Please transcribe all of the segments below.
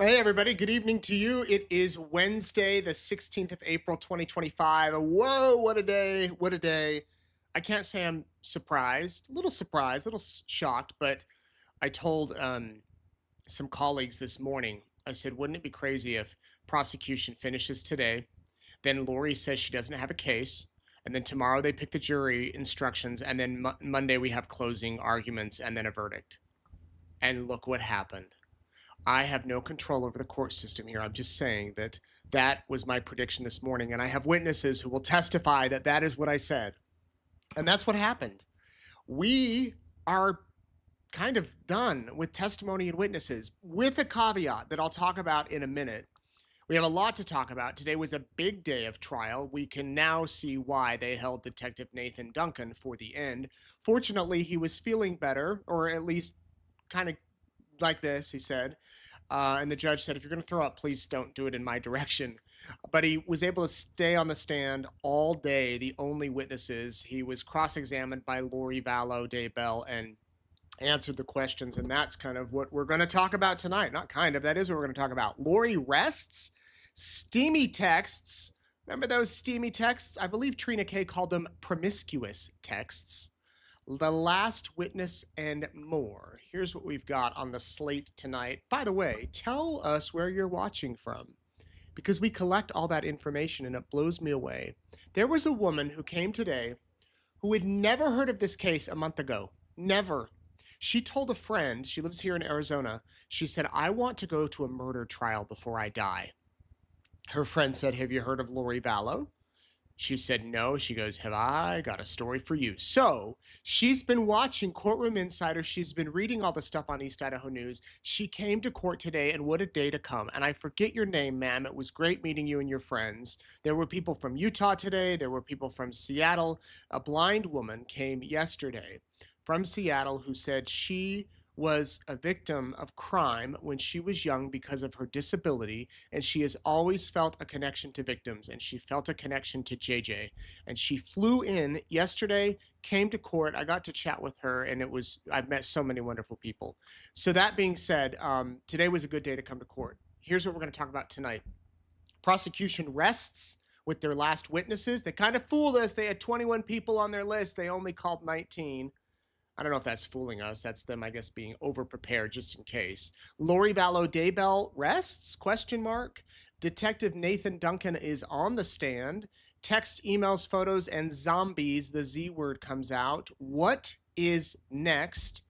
Hey, everybody. Good evening to you. It is Wednesday, the 16th of April, 2025. Whoa, what a day. What a day. I can't say I'm surprised, a little shocked, but I told some colleagues this morning, I said, wouldn't it be crazy if prosecution finishes today? Then Lori says she doesn't have a case. And then tomorrow they pick the jury instructions. And then Monday we have closing arguments and then a verdict. And look what happened. I have no control over the court system here. I'm just saying that that was my prediction this morning. And I have witnesses who will testify that that is what I said. And that's what happened. We are kind of done with testimony and witnesses, with a caveat that I'll talk about in a minute. We have a lot to talk about. Today was a big day of trial. We can now see why they held Detective Nathan Duncan for the end. Fortunately, he was feeling better, or at least kind of like this, he said. And the judge said, if you're going to throw up, please don't do it in my direction. But he was able to stay on the stand all day, the only witnesses. He was cross-examined by Lori Vallow, Daybell, and answered the questions. And that's kind of what we're going to talk about tonight. Not kind of, that is what we're going to talk about. Lori rests, steamy texts. Remember those steamy texts? I believe Trina K called them promiscuous texts. The Last Witness, and more. Here's what we've got on the slate tonight. By the way, tell us where you're watching from, because we collect all that information and it blows me away. There was a woman who came today who had never heard of this case a month ago. Never. She told a friend, she lives here in Arizona, she said, I want to go to a murder trial before I die. Her friend said, have you heard of Lori Vallow? She said, no. She goes, have I got a story for you? So she's been watching Courtroom Insider. She's been reading all the stuff on East Idaho News. She came to court today, and what a day to come. And I forget your name, ma'am. It was great meeting you and your friends. There were people from Utah today. There were people from Seattle. A blind woman came yesterday from Seattle who said she was a victim of crime when she was young because of her disability, and she has always felt a connection to victims, and she felt a connection to JJ. And she flew in yesterday, came to court. I got to chat with her, and I've met so many wonderful people. So that being said, today was a good day to come to court. Here's what we're going to talk about tonight. Prosecution rests with their last witnesses. They kind of fooled us. They had 21 people on their list. They only called 19. I don't know if that's fooling us. That's them, I guess, being over-prepared just in case. Lori Vallow Daybell rests, ? Detective Nathan Duncan is on the stand. Text, emails, photos, and zombies. The Z word comes out. What is next?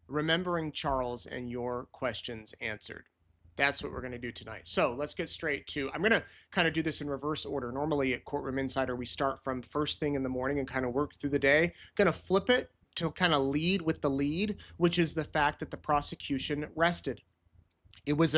Remembering Charles and your questions answered. That's what we're going to do tonight. So let's get straight to, I'm going to kind of do this in reverse order. Normally at Courtroom Insider, we start from first thing in the morning and kind of work through the day. Going to flip it to kind of lead with the lead, which is the fact that the prosecution rested. It was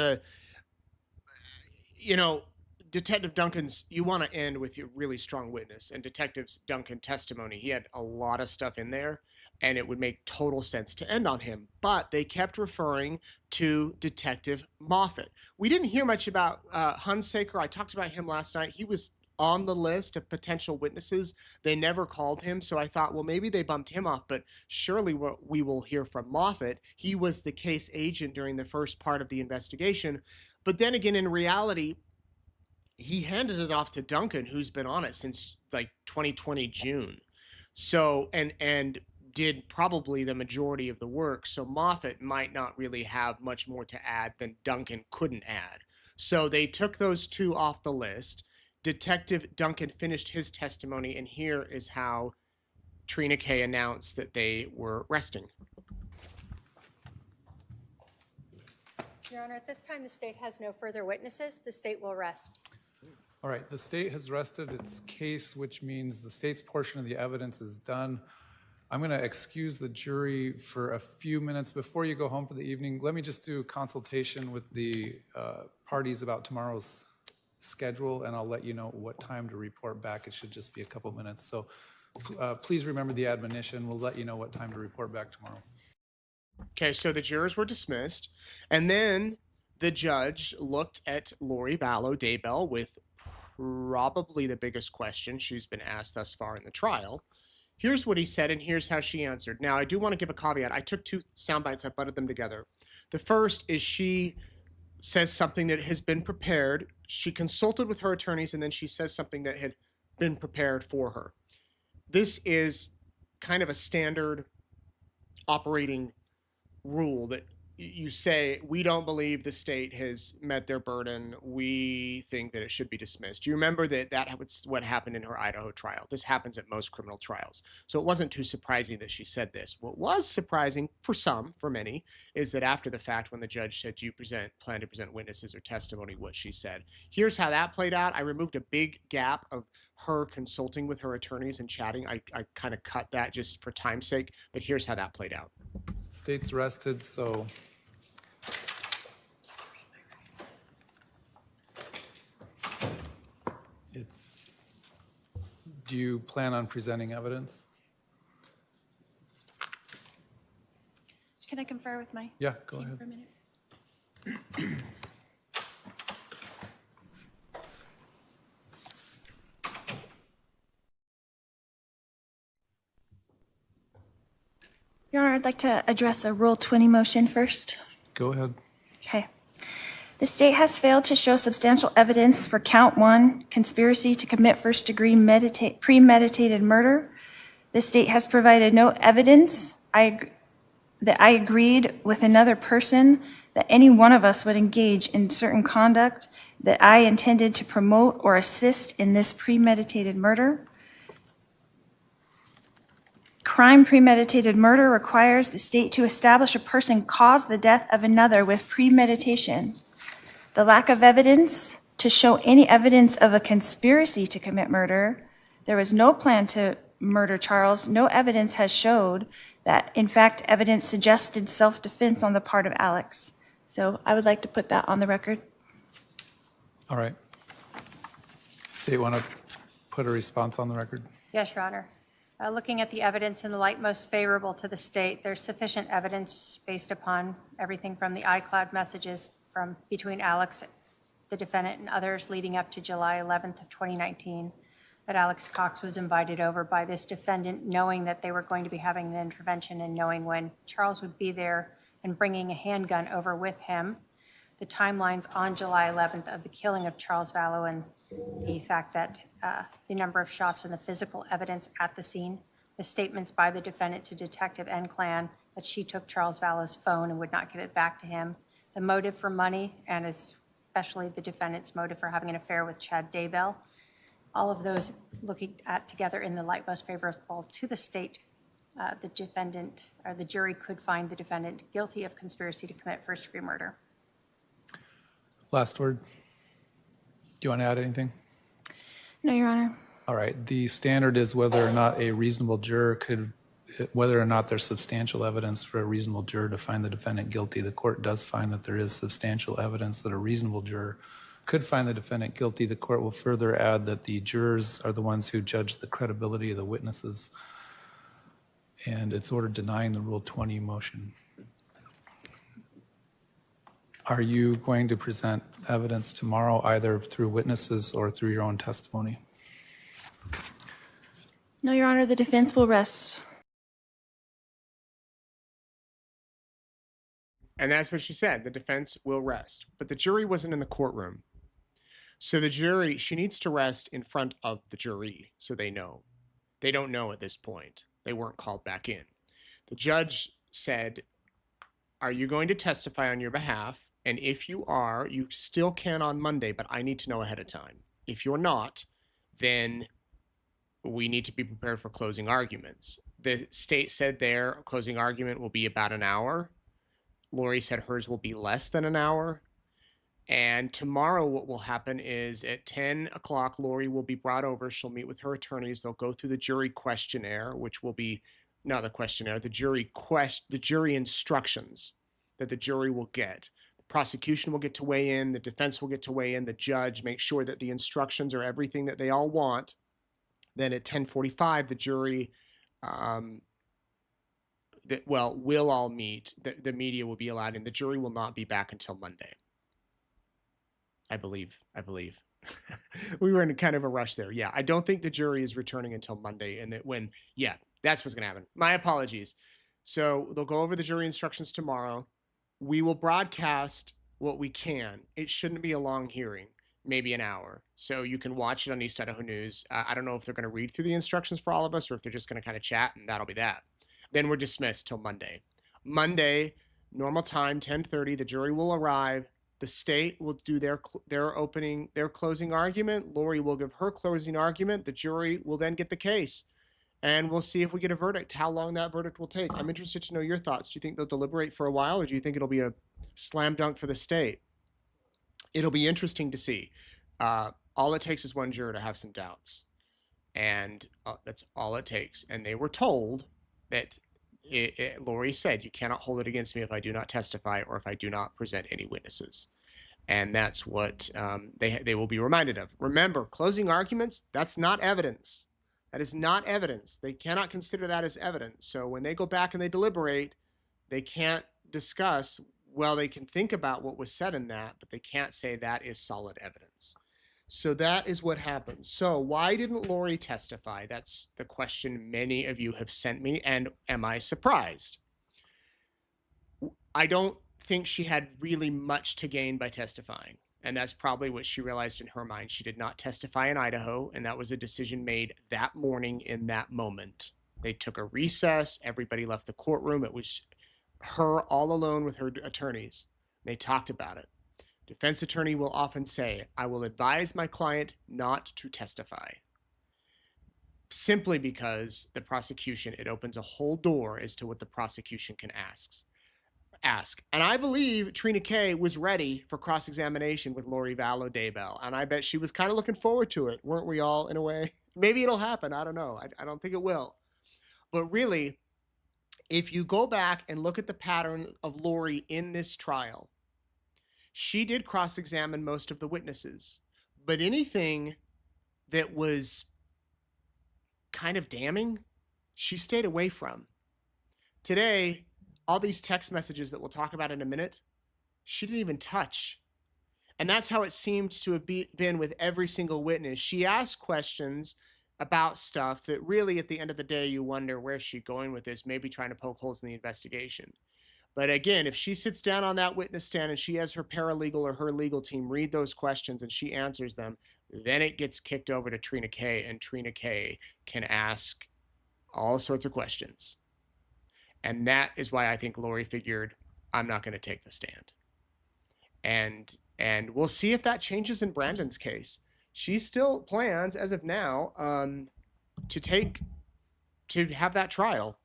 Detective Duncan's, you want to end with your really strong witness, and Detective Duncan testimony. He had a lot of stuff in there, and it would make total sense to end on him. But they kept referring to Detective Moffat. We didn't hear much about Hunsaker. I talked about him last night. He was on the list of potential witnesses. They never called him, so I thought, well, maybe they bumped him off, but surely we will hear from Moffat. He was the case agent during the first part of the investigation. But then again, in reality, he handed it off to Duncan, who's been on it since like 2020 June. So, and did probably the majority of the work. So Moffat might not really have much more to add than Duncan couldn't add. So they took those two off the list. Detective Duncan finished his testimony, and here is how Trina K announced that they were resting. Your Honor, at this time, the state has no further witnesses. The state will rest. All right, the state has rested its case, which means the state's portion of the evidence is done. I'm going to excuse the jury for a few minutes before you go home for the evening. Let me just do a consultation with the parties about tomorrow's schedule, and I'll let you know what time to report back. It should just be a couple minutes. So please remember the admonition. We'll let you know what time to report back tomorrow. Okay, so the jurors were dismissed, and then the judge looked at Lori Vallow Daybell with probably the biggest question she's been asked thus far in the trial. Here's what he said, and here's how she answered. Now, I do want to give a caveat. I took two sound bites, I butted them together. The first is she says something that has been prepared. She consulted with her attorneys, and then she says something that had been prepared for her. This is kind of a standard operating rule that you say, we don't believe the state has met their burden. We think that it should be dismissed. Do you remember that was what happened in her Idaho trial? This happens at most criminal trials. So it wasn't too surprising that she said this. What was surprising for many, is that after the fact, when the judge said, do you plan to present witnesses or testimony, what she said. Here's how that played out. I removed a big gap of her consulting with her attorneys and chatting. I kind of cut that just for time's sake, but here's how that played out. State's rested, so do you plan on presenting evidence? Can I confer with my Yeah, go team ahead. for a minute? Your Honor, I'd like to address a Rule 20 motion first. Go ahead. Okay. The state has failed to show substantial evidence for count 1, conspiracy to commit first-degree premeditated murder. The state has provided no evidence that I agreed with another person that any one of us would engage in certain conduct that I intended to promote or assist in this premeditated murder. Crime premeditated murder requires the state to establish a person caused the death of another with premeditation. The lack of evidence to show any evidence of a conspiracy to commit murder. There was no plan to murder Charles. No evidence has showed that, in fact, evidence suggested self-defense on the part of Alex. So I would like to put that on the record. All right. State want to put a response on the record? Yes, Your Honor. Looking at the evidence in the light most favorable to the state, there's sufficient evidence based upon everything from the iCloud messages from between Alex, the defendant, and others leading up to July 11th of 2019, that Alex Cox was invited over by this defendant, knowing that they were going to be having an intervention and knowing when Charles would be there and bringing a handgun over with him. The timelines on July 11th of the killing of Charles Vallow and the fact that the number of shots and the physical evidence at the scene, the statements by the defendant to Detective N. Clan that she took Charles Vallow's phone and would not give it back to him, the motive for money, and especially the defendant's motive for having an affair with Chad Daybell, all of those looking at together in the light most favorable to the state, the defendant or the jury could find the defendant guilty of conspiracy to commit first-degree murder. Last word. Do you want to add anything? No, Your Honor. All right. The standard is whether or not a reasonable juror whether or not there's substantial evidence for a reasonable juror to find the defendant guilty. The court does find that there is substantial evidence that a reasonable juror could find the defendant guilty. The court will further add that the jurors are the ones who judge the credibility of the witnesses, and it's ordered denying the Rule 20 motion. Are you going to present evidence tomorrow, either through witnesses or through your own testimony? No, Your Honor, the defense will rest. And that's what she said. The defense will rest. But the jury wasn't in the courtroom. So the jury, she needs to rest in front of the jury so they know. They don't know at this point. They weren't called back in. The judge said, are you going to testify on your behalf? And if you are, you still can on Monday, but I need to know ahead of time. If you're not, then we need to be prepared for closing arguments. The state said their closing argument will be about an hour. Lori said hers will be less than an hour. And tomorrow what will happen is at 10 o'clock, Lori will be brought over. She'll meet with her attorneys. They'll go through the jury questionnaire, which will be not the questionnaire, the jury instructions that the jury will get. The prosecution will get to weigh in. The defense will get to weigh in. The judge make sure that the instructions are everything that they all want. Then at 10:45, the jury will all meet. The media will be allowed in. The jury will not be back until Monday. I believe. We were in kind of a rush there. Yeah, I don't think the jury is returning until Monday. And that's what's going to happen. My apologies. So they'll go over the jury instructions tomorrow. We will broadcast what we can. It shouldn't be a long hearing, maybe an hour. So you can watch it on East Idaho News. I don't know if they're going to read through the instructions for all of us or if they're just going to kind of chat, and that'll be that. Then we're dismissed till Monday. Monday, normal time, 10:30, the jury will arrive. The state will do their closing argument. Lori will give her closing argument. The jury will then get the case. And we'll see if we get a verdict, how long that verdict will take. I'm interested to know your thoughts. Do you think they'll deliberate for a while, or do you think it'll be a slam dunk for the state? It'll be interesting to see. All it takes is one juror to have some doubts. And that's all it takes. And they were told that Lori said, you cannot hold it against me if I do not testify or if I do not present any witnesses. And that's what they will be reminded of. Remember, closing arguments, that's not evidence. That is not evidence. They cannot consider that as evidence. So when they go back and they deliberate, they can't discuss, well, they can think about what was said in that, but they can't say that is solid evidence. So that is what happens. So why didn't Lori testify? That's the question many of you have sent me. And am I surprised? I don't think she had really much to gain by testifying. And that's probably what she realized in her mind. She did not testify in Idaho, and that was a decision made that morning in that moment. They took a recess. Everybody left the courtroom. It was her all alone with her attorneys. They talked about it. Defense attorney will often say, I will advise my client not to testify. Simply because the prosecution, it opens a whole door as to what the prosecution can ask. And I believe Trina K was ready for cross-examination with Lori Vallow Daybell. And I bet she was kind of looking forward to it. Weren't we all, in a way? Maybe it'll happen. I don't know. I don't think it will. But really, if you go back and look at the pattern of Lori in this trial, she did cross-examine most of the witnesses. But anything that was kind of damning, she stayed away from. Today, all these text messages that we'll talk about in a minute, she didn't even touch. And that's how it seemed to have been with every single witness. She asked questions about stuff that really, at the end of the day, you wonder, where's she going with this? Maybe trying to poke holes in the investigation. But again, if she sits down on that witness stand and she has her paralegal or her legal team read those questions and she answers them, then it gets kicked over to Trina K, and Trina K can ask all sorts of questions. And that is why I think Lori figured, I'm not going to take the stand. And we'll see if that changes in Brandon's case. She still plans, as of now, to have that trial.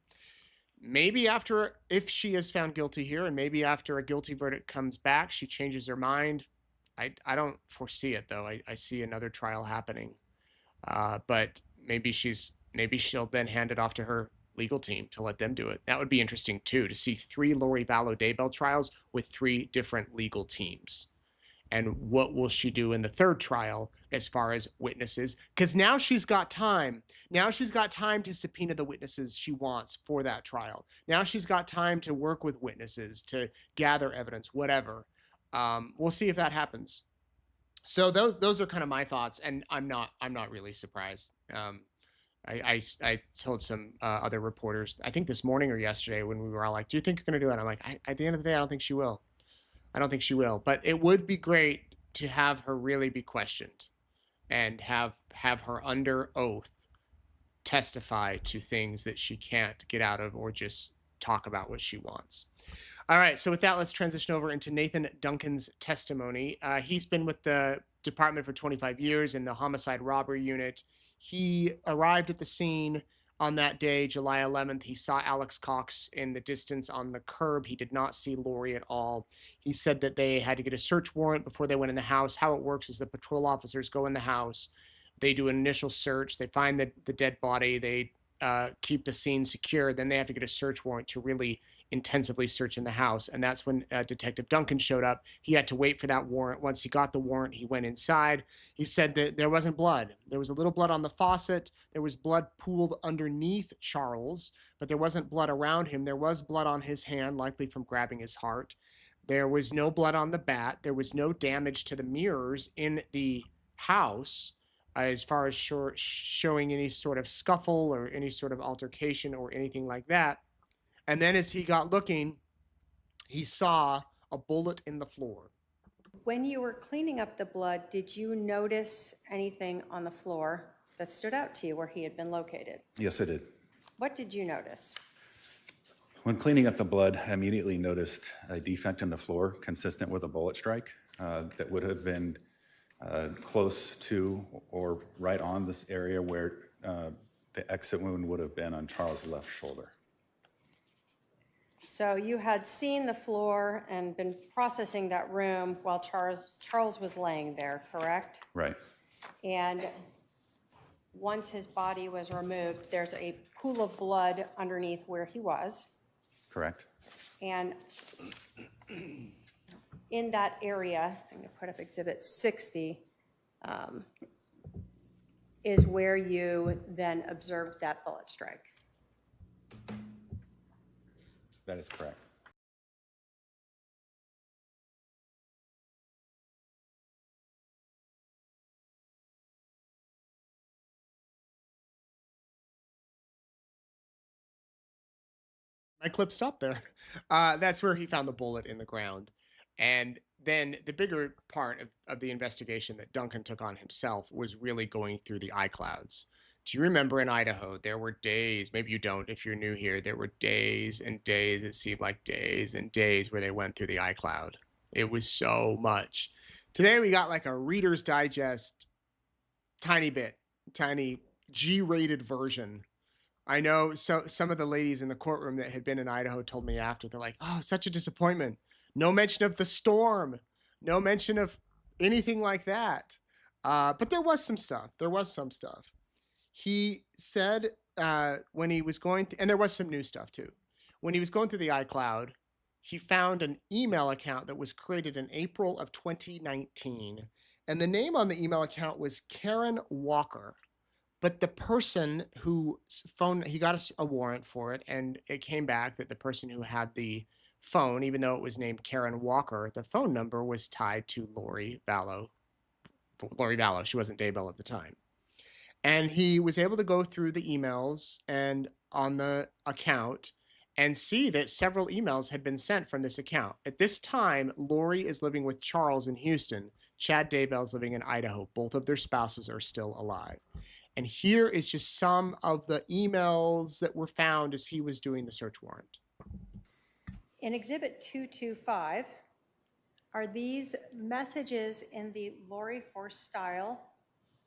Maybe after, if she is found guilty here, and maybe after a guilty verdict comes back, she changes her mind. I don't foresee it, though. I see another trial happening. But maybe she'll then hand it off to her legal team to let them do it. That would be interesting too, to see 3 Lori Vallow Daybell trials with 3 different legal teams. And what will she do in the 3rd trial as far as witnesses? Because now she's got time. Now she's got time to subpoena the witnesses she wants for that trial. Now she's got time to work with witnesses, to gather evidence, whatever. We'll see if that happens. So those are kind of my thoughts, and I'm not really surprised. I told some other reporters, I think this morning or yesterday, when we were all like, do you think you're going to do it? I'm like, at the end of the day, I don't think she will. I don't think she will. But it would be great to have her really be questioned and have her under oath testify to things that she can't get out of or just talk about what she wants. All right, so with that, let's transition over into Nathan Duncan's testimony. He's been with the department for 25 years in the homicide robbery unit. He arrived at the scene on that day, July 11th. He saw Alex Cox in the distance on the curb. He did not see Lori at all. He said that they had to get a search warrant before they went in the house. How it works is the patrol officers go in the house. They do an initial search. They find the dead body. They keep the scene secure. Then they have to get a search warrant to really intensively search in the house. And that's when Detective Duncan showed up. He had to wait for that warrant. Once he got the warrant, he went inside. He said that there wasn't blood. There was a little blood on the faucet. There was blood pooled underneath Charles, but there wasn't blood around him. There was blood on his hand, likely from grabbing his heart. There was no blood on the bat. There was no damage to the mirrors in the house as far as showing any sort of scuffle or any sort of altercation or anything like that. And then as he got looking, he saw a bullet in the floor. When you were cleaning up the blood, did you notice anything on the floor that stood out to you where he had been located? Yes, I did. What did you notice? When cleaning up the blood, I immediately noticed a defect in the floor consistent with a bullet strike that would have been close to or right on this area where the exit wound would have been on Charles' left shoulder. So you had seen the floor and been processing that room while Charles was laying there, correct? Right. And once his body was removed, there's a pool of blood underneath where he was. Correct. And in that area, I'm going to put up Exhibit 60, is where you then observed that bullet strike. That is correct. My clip stopped there. That's where he found the bullet in the ground. And then the bigger part of the investigation that Duncan took on himself was really going through the iClouds. Do you remember in Idaho, there were days, maybe you don't if you're new here, there were days and days, it seemed like days and days where they went through the iCloud. It was so much. Today we got like a Reader's Digest, tiny G-rated version. I know some of the ladies in the courtroom that had been in Idaho told me after, they're like, oh, such a disappointment. No mention of the storm. No mention of anything like that. But there was some stuff. He said when he was going through, and there was some new stuff too. When he was going through the iCloud, he found an email account that was created in April of 2019. And the name on the email account was Karen Walker. But the person whose phone, he got a warrant for it, and it came back that the person who had the phone, even though it was named Karen Walker, the phone number was tied to Lori Vallow. She wasn't Daybell at the time. And he was able to go through the emails and on the account and see that several emails had been sent from this account. At this time, Lori is living with Charles in Houston. Chad Daybell's living in Idaho. Both of their spouses are still alive. And here is just some of the emails that were found as he was doing the search warrant. In Exhibit 225, are these messages in the Lori Forstyle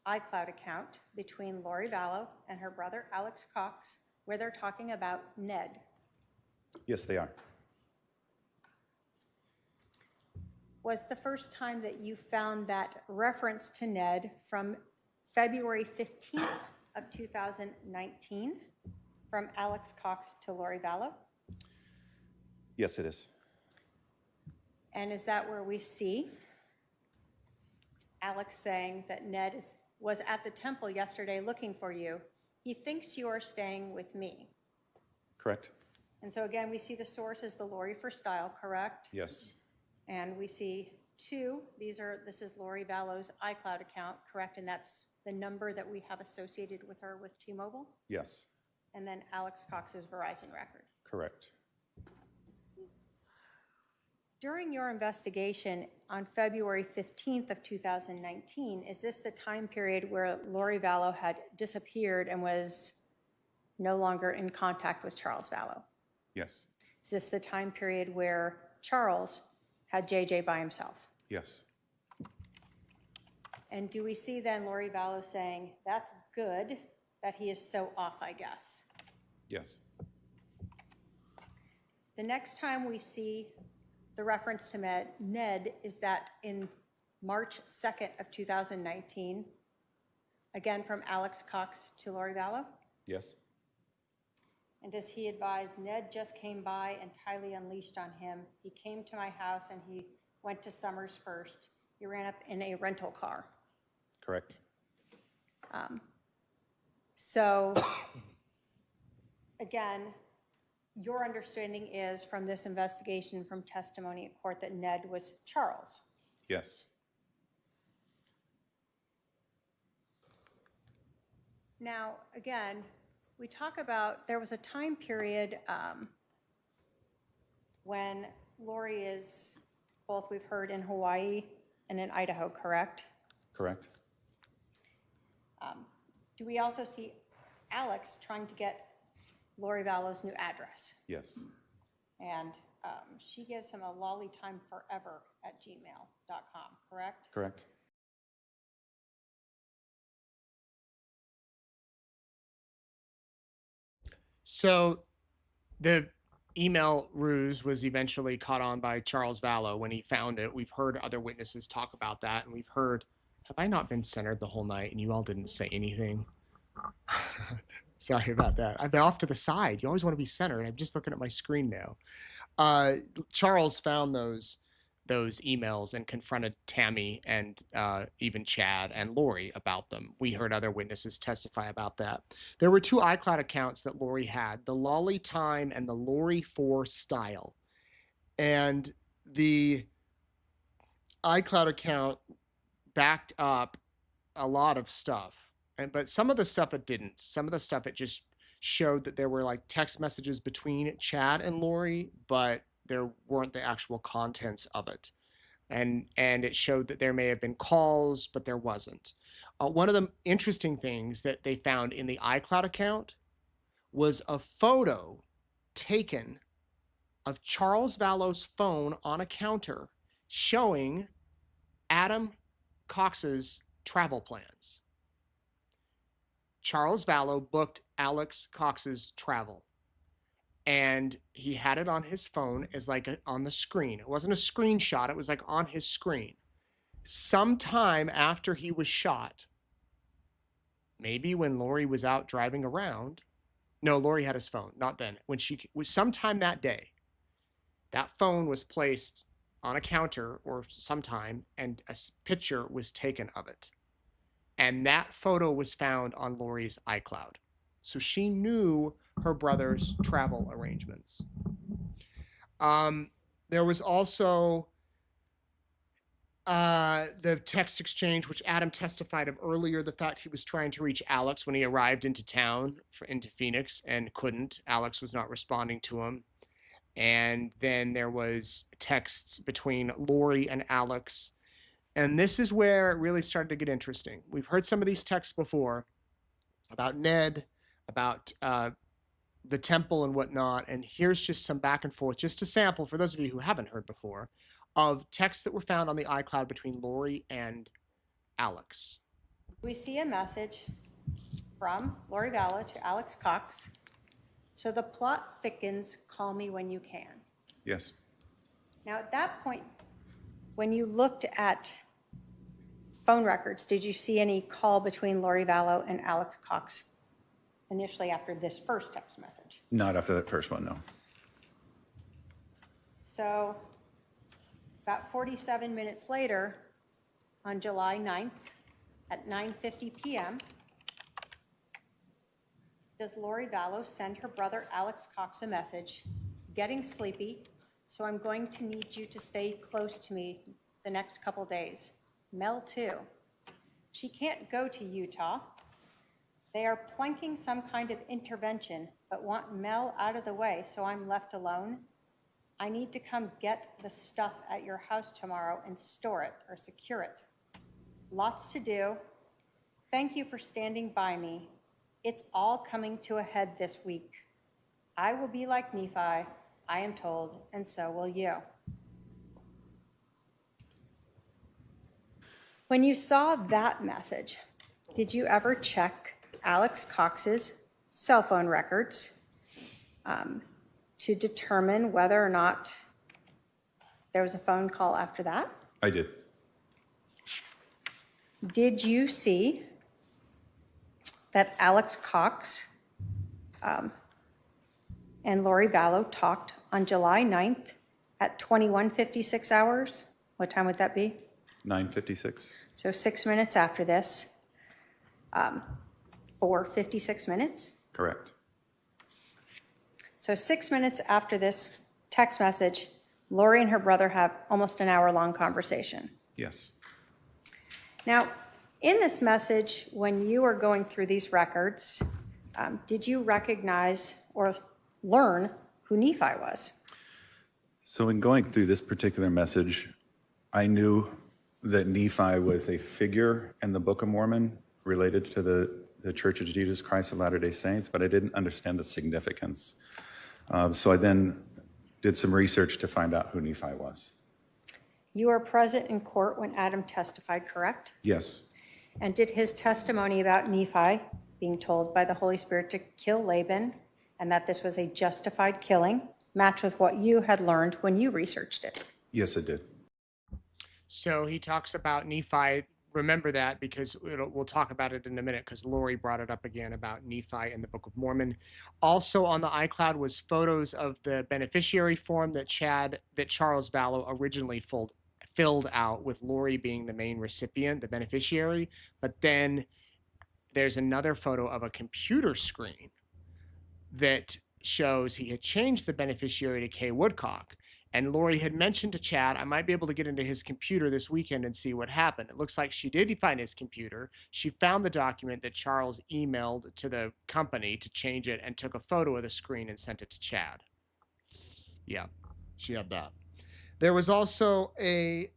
iCloud account between Lori Vallow and her brother Alex Cox, where they're talking about Ned? Yes, they are. Was the first time that you found that reference to Ned from February 15th of 2019 from Alex Cox to Lori Vallow? Yes, it is. And is that where we see Alex saying that Ned was at the temple yesterday looking for you? He thinks you are staying with me. Correct. And so again, we see the source is the Lori Forstyle, correct? Yes. And we see this is Lori Vallow's iCloud account, correct? And that's the number that we have associated with her with T-Mobile? Yes. And then Alex Cox's Verizon record. Correct. During your investigation on February 15th of 2019, is this the time period where Lori Vallow had disappeared and was no longer in contact with Charles Vallow? Yes. Is this the time period where Charles had JJ by himself? Yes. And do we see then Lori Vallow saying, that's good that he is so off, I guess? Yes. The next time we see the reference to Ned is that in March 2nd of 2019, again from Alex Cox to Lori Vallow? Yes. And does he advise, Ned just came by and Tylee unleashed on him. He came to my house and he went to Summers first. He ran up in a rental car. Correct. So again, your understanding is from this investigation, from testimony at court, that Ned was Charles. Yes. Now, again, we talk about, there was a time period when Lori is, both we've heard in Hawaii, and in Idaho, correct? Correct? Do we also see Alex trying to get Lori Vallow's new address? Yes. And she gives him a lollytimeforever@gmail.com, correct? Correct? So the email ruse was eventually caught on by Charles Vallow when he found it. We've heard other witnesses talk about that, and we've heard, have I not been centered the whole night and you all didn't say anything? Sorry about that. I've been off to the side. You always want to be centered. I'm just looking at my screen now. Charles found those emails and confronted Tammy and even Chad and Lori about them. We heard other witnesses testify about that. There were two iCloud accounts that Lori had, the Lolly Time and the Lori 4 Style. And the iCloud account backed up a lot of stuff. But some of the stuff it didn't. Some of the stuff it just showed that there were like text messages between Chad and Lori, but there weren't the actual contents of it. And it showed that there may have been calls, but there wasn't. One of the interesting things that they found in the iCloud account was a photo taken of Charles Vallow's phone on a counter showing Adam Cox's travel plans. Charles Vallow booked Alex Cox's travel, and he had it on his phone as like on the screen. It wasn't a screenshot. It was like on his screen. Sometime after he was shot, maybe when Lori was out driving around. No, Lori had his phone, not then. When she was sometime that day, that phone was placed on a counter or sometime, and a picture was taken of it. And that photo was found on Lori's iCloud. So she knew her brother's travel arrangements. There was also the text exchange, which Adam testified of earlier, the fact he was trying to reach Alex when he arrived into town, into Phoenix, and couldn't. Alex was not responding to him. And then there was texts between Lori and Alex. And this is where it really started to get interesting. We've heard some of these texts before about Ned, about the temple and whatnot. And here's just some back and forth, just a sample for those of you who haven't heard before, of texts that were found on the iCloud between Lori and Alex. We see a message from Lori Vallow to Alex Cox. So the plot thickens, call me when you can. Yes. Now, at that point, when you looked at phone records, did you see any call between Lori Vallow and Alex Cox initially after this first text message? Not after that first one, no. So about 47 minutes later, on July 9th at 9:50 p.m., does Lori Vallow send her brother Alex Cox a message, getting sleepy, so I'm going to need you to stay close to me the next couple days. Mel too. She can't go to Utah. They are planking some kind of intervention, but want Mel out of the way, so I'm left alone. I need to come get the stuff at your house tomorrow and store it or secure it. Lots to do. Thank you for standing by me. It's all coming to a head this week. I will be like Nephi, I am told, and so will you. When you saw that message, did you ever check Alex Cox's cell phone records to determine whether or not there was a phone call after that? I did. Did you see that Alex Cox and Lori Vallow talked on July 9th at 21:56 hours? What time would that be? 9:56. So 6 minutes after this, or 56 minutes? Correct. So 6 minutes after this text message, Lori and her brother have almost an hour-long conversation. Yes. Now, in this message, when you were going through these records, did you recognize or learn who Nephi was? So in going through this particular message, I knew that Nephi was a figure in the Book of Mormon related to the Church of Jesus Christ of Latter-day Saints, but I didn't understand the significance. So I then did some research to find out who Nephi was. You were present in court when Adam testified, correct? Yes. And did his testimony about Nephi being told by the Holy Spirit to kill Laban and that this was a justified killing match with what you had learned when you researched it? Yes, it did. So he talks about Nephi. Remember that because we'll talk about it in a minute because Lori brought it up again about Nephi in the Book of Mormon. Also on the iCloud was photos of the beneficiary form that Charles Vallow originally filled out with Lori being the main recipient, the beneficiary. But then there's another photo of a computer screen that shows he had changed the beneficiary to Kay Woodcock. And Lori had mentioned to Chad, I might be able to get into his computer this weekend and see what happened. It looks like she did find his computer. She found the document that Charles emailed to the company to change it and took a photo of the screen and sent it to Chad. Yeah, she had that. There was also the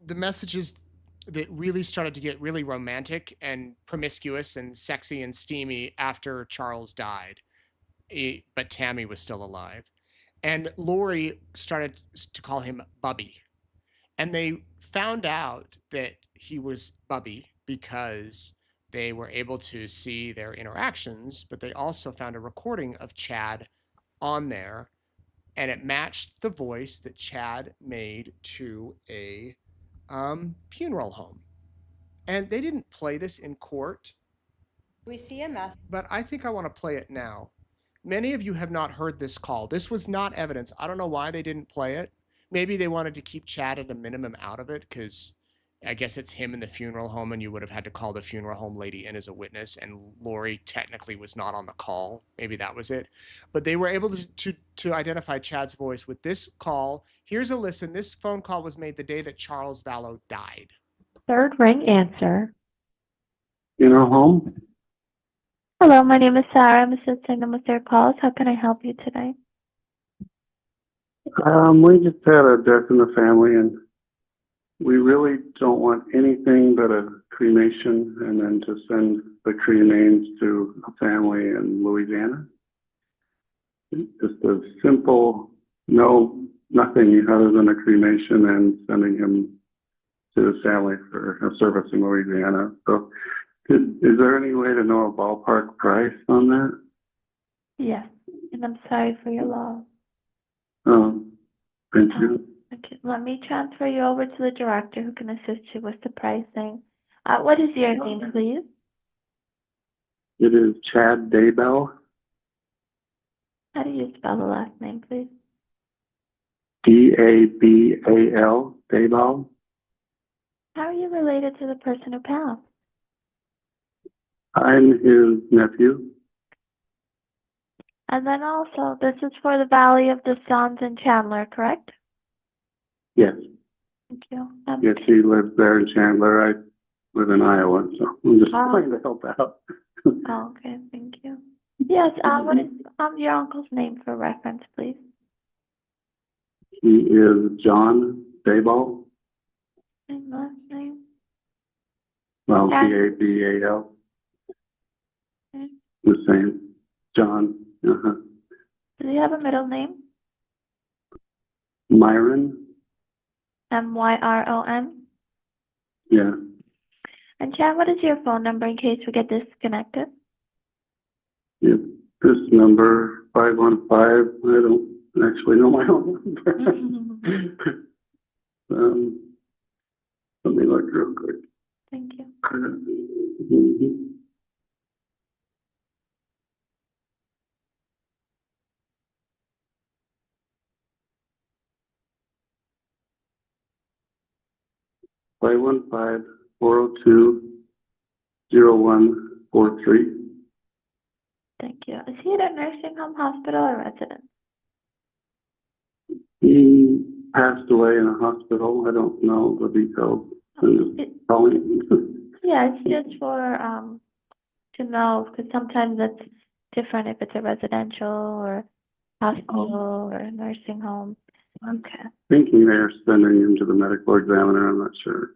messages that really started to get really romantic and promiscuous and sexy and steamy after Charles died. But Tammy was still alive. And Lori started to call him Bubby. And they found out that he was Bubby because they were able to see their interactions, but they also found a recording of Chad on there, and it matched the voice that Chad made to a funeral home. And they didn't play this in court. We see a message. But I think I want to play it now. Many of you have not heard this call. This was not evidence. I don't know why they didn't play it. Maybe they wanted to keep Chad at a minimum out of it because I guess it's him in the funeral home and you would have had to call the funeral home lady in as a witness, and Lori technically was not on the call. Maybe that was it. But they were able to identify Chad's voice with this call. Here's a listen. This phone call was made the day that Charles Vallow died. Third ring answer. Funeral home? Hello, my name is Sarah. I'm assisting them with their calls. How can I help you today? We just had a death in the family, and we really don't want anything but a cremation and then to send the cremains to a family in Louisiana. Just a simple, nothing other than a cremation and sending him to his family for a service in Louisiana. So is there any way to know a ballpark price on that? Yes, and I'm sorry for your loss. Thank you. Okay, let me transfer you over to the director who can assist you with the pricing. What is your name, please? It is Chad Daybell. How do you spell the last name, please? Dabal, Daybell. How are you related to the person who passed? I'm his nephew. And then also, this is for the Valley of the Suns in Chandler, correct? Yes. Thank you. Yes, he lives there in Chandler. I live in Iowa, so I'm just trying to help out. Oh, okay, thank you. Yes, what is your uncle's name for reference, please? He is John Dayball. And last name? Well, Yeah. Dabal. Okay. The same. John. Does he have a middle name? Myron. M-Y-R-O-N? Yeah. And Chad, what is your phone number in case we get disconnected? Yeah. This number, 515, I don't actually know my own number. Let me look real quick. Thank you. Mhm. Five 402-0143. Thank you. Is he at a nursing home, hospital, or residence? He passed away in a hospital. I don't know the details. I'm just calling. Yeah, it's just for to know, because sometimes it's different if it's a residential or hospital or a nursing home. Okay. Thinking they're sending him to the medical examiner. I'm not sure.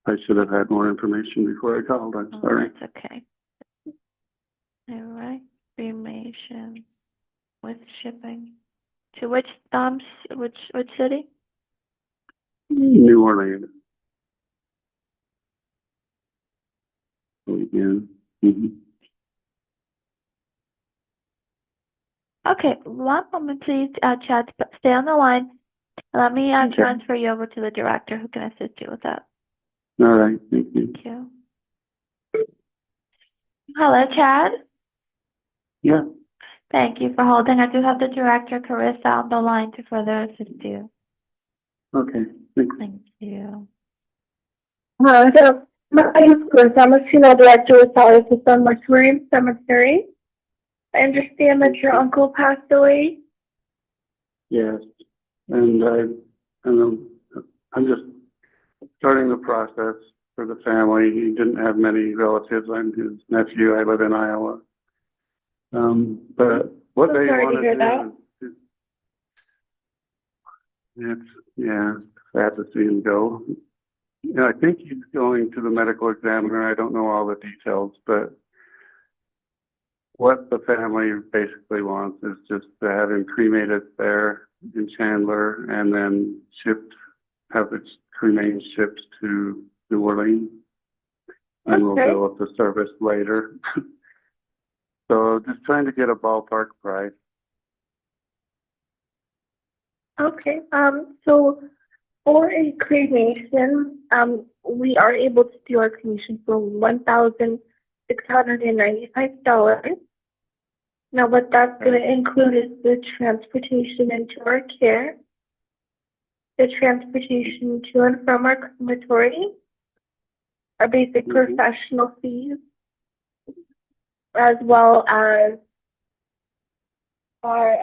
I should have had more information before I called. I'm Oh, sorry. that's okay. All right. Cremation with shipping. To which which city? New Orleans. Again. Okay, one moment, please, Chad. Stay on the line. Let me Okay. transfer you over to the director who can assist you with that. All right. Thank you. Thank you. Hello, Chad. Yeah. Thank you for holding. I do have the director, Carissa, on the line to further assist you. Okay. Thanks. Thank you. So my name is Chris. I'm a funeral director with Solid System Mortuary Cemetery. I understand that your uncle passed away. Yes. And I'm just starting the process for the family. He didn't have many relatives. I'm his nephew. I live in Iowa. But what So they sorry to want hear to that. do it's sad to see him go. Yeah, I think he's going to the medical examiner. I don't know all the details, but what the family basically wants is just to have him cremated there in Chandler and then have its remains shipped to New Orleans. And we'll Okay. deal with the service later. So just trying to get a ballpark price. Okay. So for a cremation, we are able to do our cremation for $1,695. Now, what that's going to include is the transportation into our care, the transportation to and from our crematory, our basic professional fees, as well as our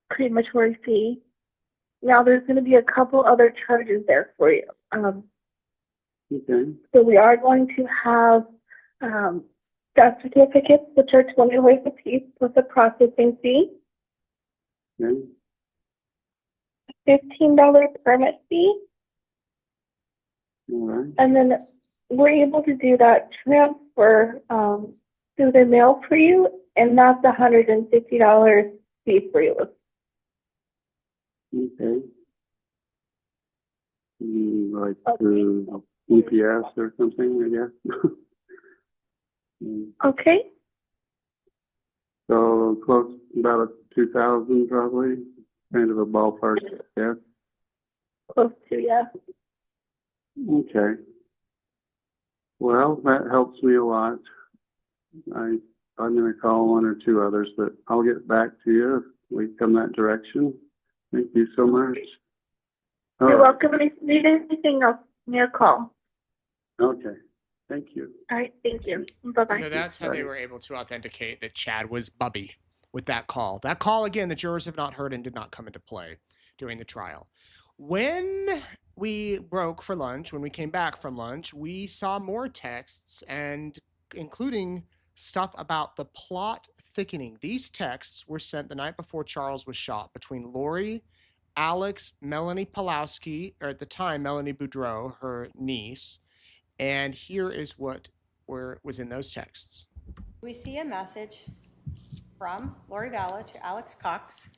crematory fee. Now, there's going to be a couple other charges there for you. Okay. So we are going to have death certificates, which are $20 a piece, with a processing fee, Okay. $15 permit fee, All right. and then we're able to do that transfer through the mail for you, and that's $150 fee for you. Okay. Like UPS or something, I guess. Okay. So close, about 2,000 probably, kind of a ballpark, yeah. Close to, yeah. Okay. Well, that helps me a lot. I'm going to call one or two others, but I'll get back to you if we come that direction. Thank you so much. You're welcome. If you need anything else, give me a call. Okay. Thank you. All right. Thank you. Bye-bye. So that's how they were able to authenticate that Chad was Bubby with that call. That call, again, the jurors have not heard and did not come into play during the trial. When we broke for lunch, when we came back from lunch, we saw more texts, and including stuff about the plot thickening. These texts were sent the night before Charles was shot between Lori, Alex, Melanie Pulowski, or at the time, Melanie Boudreau, her niece. And here is what was in those texts. We see a message from Lori Vallow to Alex Cox.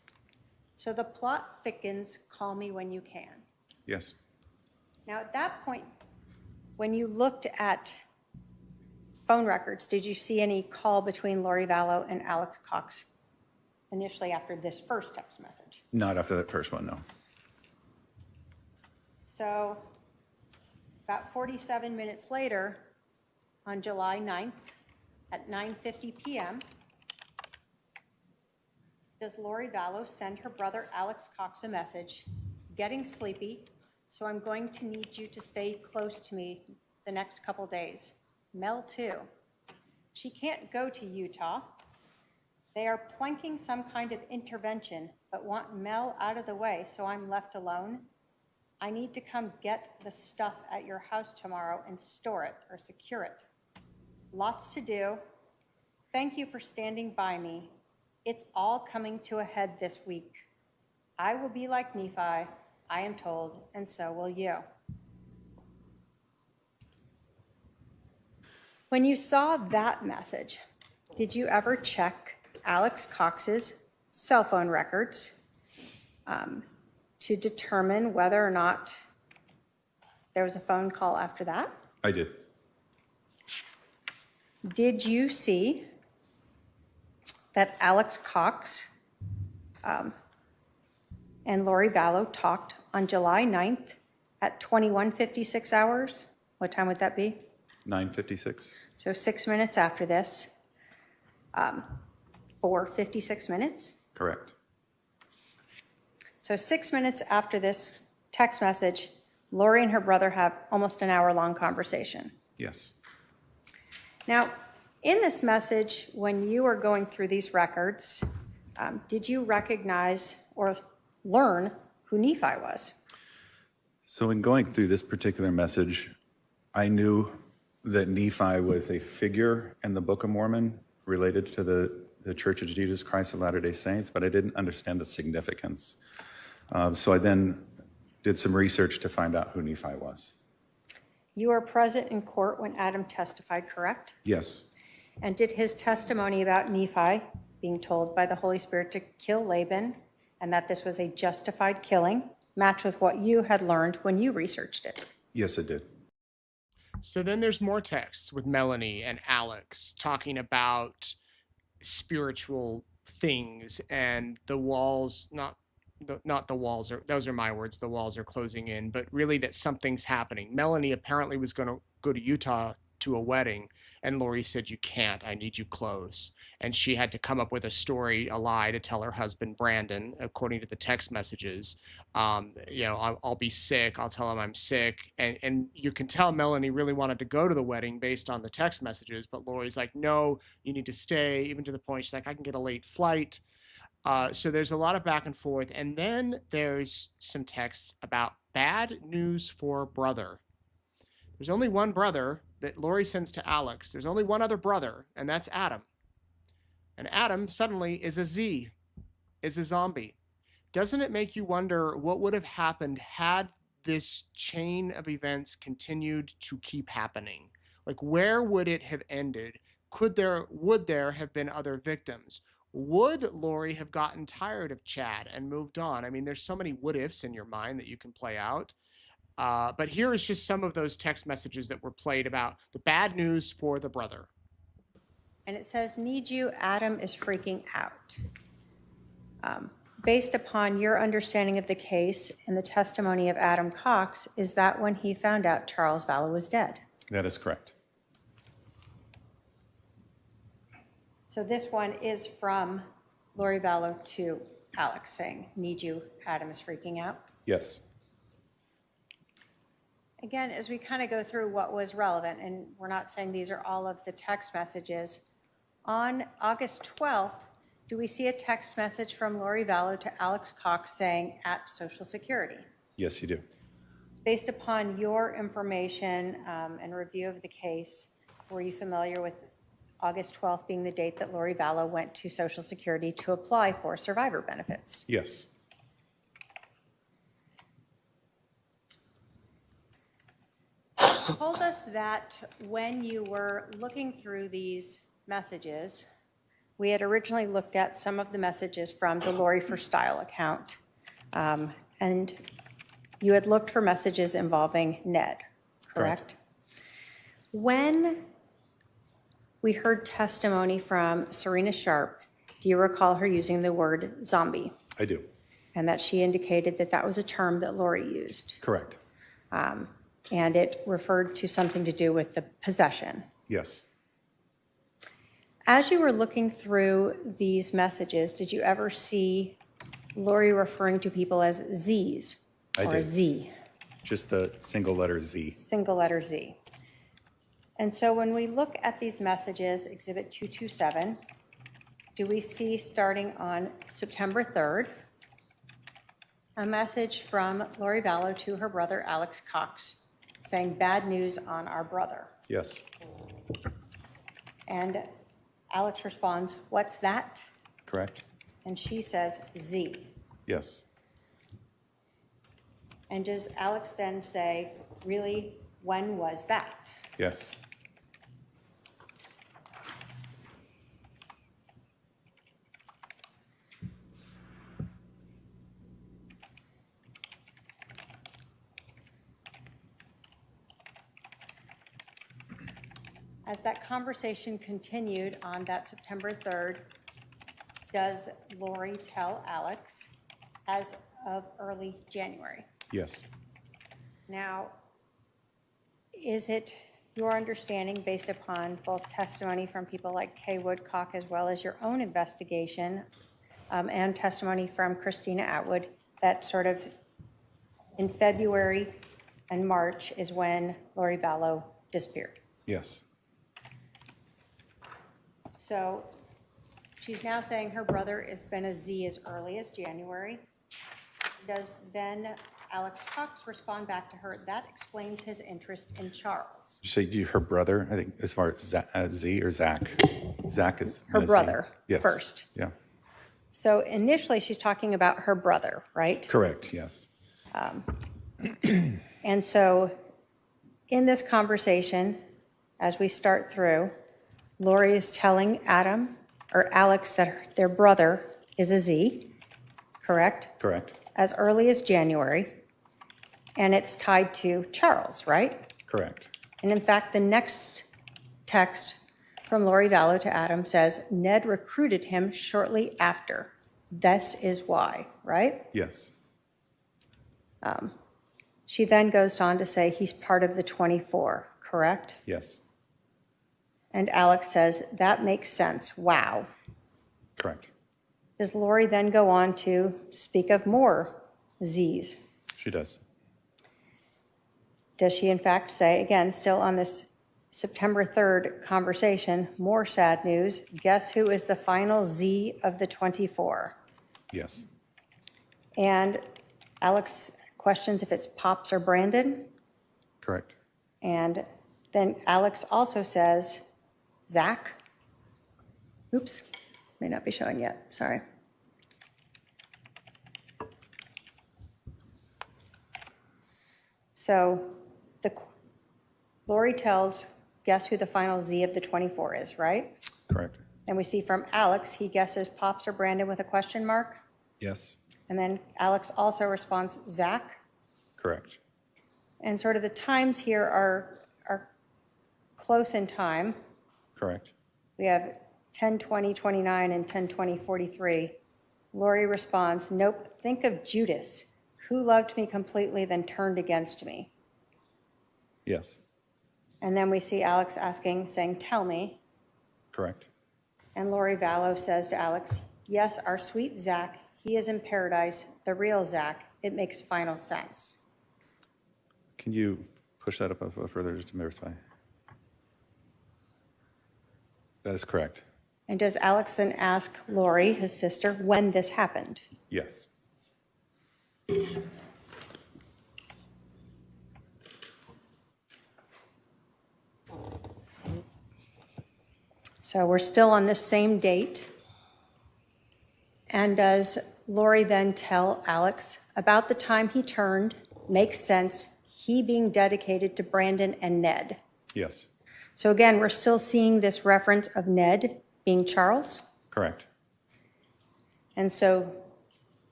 So the plot thickens, call me when you can. Yes. Now, at that point, when you looked at phone records, did you see any call between Lori Vallow and Alex Cox initially after this first text message? Not after that first one, no. So about 47 minutes later, on July 9th at 9:50 p.m., does Lori Vallow send her brother Alex Cox a message, getting sleepy, so I'm going to need you to stay close to me the next couple days. Mel too. She can't go to Utah. They are planking some kind of intervention, but want Mel out of the way, so I'm left alone. I need to come get the stuff at your house tomorrow and store it or secure it. Lots to do. Thank you for standing by me. It's all coming to a head this week. I will be like Nephi, I am told, and so will you. When you saw that message, did you ever check Alex Cox's cell phone records to determine whether or not there was a phone call after that? I did. Did you see that Alex Cox and Lori Vallow talked on July 9th at 21:56 hours? What time would that be? 9:56. So 6 minutes after this, for 56 minutes? Correct. So 6 minutes after this text message, Lori and her brother have almost an hour-long conversation. Yes. Now, in this message, when you were going through these records, did you recognize or learn who Nephi was? So in going through this particular message, I knew that Nephi was a figure in the Book of Mormon related to the Church of Jesus Christ of Latter-day Saints, but I didn't understand the significance. So I then did some research to find out who Nephi was. You were present in court when Adam testified, correct? Yes. And did his testimony about Nephi being told by the Holy Spirit to kill Laban and that this was a justified killing match with what you had learned when you researched it? Yes, it did. So then there's more texts with Melanie and Alex talking about spiritual things and the walls, not the walls are, those are my words, the walls are closing in, but really that something's happening. Melanie apparently was going to go to Utah to a wedding, and Lori said, "You can't, I need you close." And she had to come up with a story, a lie, to tell her husband, Brandon, according to the text messages, I'll be sick, I'll tell him I'm sick. And you can tell Melanie really wanted to go to the wedding based on the text messages, but Lori's like, "No, you need to stay," even to the point she's like, "I can get a late flight." So there's a lot of back and forth. And then there's some texts about bad news for brother. There's only one brother that Lori sends to Alex. There's only one other brother, and that's Adam. And Adam suddenly is a Z, is a zombie. Doesn't it make you wonder what would have happened had this chain of events continued to keep happening? Like, where would it have ended? Would there have been other victims? Would Lori have gotten tired of Chad and moved on? I mean, there's so many what ifs in your mind that you can play out. But here is just some of those text messages that were played about the bad news for the brother. And it says, "Need you, Adam is freaking out." Based upon your understanding of the case and the testimony of Adam Cox, is that when he found out Charles Vallow was dead? That is correct. So this one is from Lori Vallow to Alex saying, "Need you, Adam is freaking out." Yes. Again, as we kind of go through what was relevant, and we're not saying these are all of the text messages, on August 12th, do we see a text message from Lori Vallow to Alex Cox saying, "at Social Security"? Yes, you do. Based upon your information and review of the case, were you familiar with August 12th being the date that Lori Vallow went to Social Security to apply for survivor benefits? Yes. Told us that when you were looking through these messages, we had originally looked at some of the messages from the Lori for Style account, and you had looked for messages involving Ned, correct? When we heard testimony from Serena Sharp, do you recall her using the word zombie? I do. And that she indicated that that was a term that Lori used. Correct. And it referred to something to do with the possession. Yes. As you were looking through these messages, did you ever see Lori referring to people as Z's I or did. Z, Just the single letter Z. single letter Z? And so when we look at these messages, Exhibit 227, do we see starting on September 3rd, a message from Lori Vallow to her brother Alex Cox saying, "Bad news on our brother"? Yes. And Alex responds, "What's that?" Correct. And she says, "Z." Yes. And does Alex then say, really, when was that? Yes. As that conversation continued on that September 3rd, does Lori tell Alex as of early January? Yes. Now, is it your understanding, based upon both testimony from people like Kay Woodcock as well as your own investigation and testimony from Christina Atwood, that sort of in February and March is when Lori Vallow disappeared? Yes. So she's now saying her brother has been a Z as early as January. Does then Alex Cox respond back to her? That explains his interest in Charles. You say her brother, I think, as far as Z or Zach? Zach is Her Z. brother Yes. first. Yeah. So initially, she's talking about her brother, right? Correct, yes. And so in this conversation, as we start through, Lori is telling Alex that their brother is a Z, correct? Correct. As early as January, and it's tied to Charles, right? Correct. And in fact, the next text from Lori Vallow to Adam says, Ned recruited him shortly after. This is why, right? Yes. She then goes on to say he's part of the 24, correct? Yes. And Alex says, that makes sense. Wow. Correct. Does Lori then go on to speak of more Z's? She does. Does she in fact say, again, still on this September 3rd conversation, more sad news, guess who is the final Z of the 24? Yes. And Alex questions if it's Pops or Brandon. Correct. And then Alex also says, Zach. Oops, may not be showing yet, sorry. So Lori tells, guess who the final Z of the 24 is, right? Correct. And we see from Alex, he guesses Pops or Brandon with a question mark. Yes. And then Alex also responds, Zach. Correct. And sort of the times here are close in time. Correct. We have 10:20:29 and 10:20:43. Lori responds, nope, think of Judas, who loved me completely, then turned against me. Yes. And then we see Alex saying, tell me. Correct. And Lori Vallow says to Alex, yes, our sweet Zach, he is in paradise, the real Zach. It makes final sense. Can you push that up a little further just to verify? That is correct. And does Alex then ask Lori, his sister, when this happened? Yes. So we're still on this same date. And does Lori then tell Alex about the time he turned, makes sense, he being dedicated to Brandon and Ned? Yes. So again, we're still seeing this reference of Ned being Charles. Correct. And so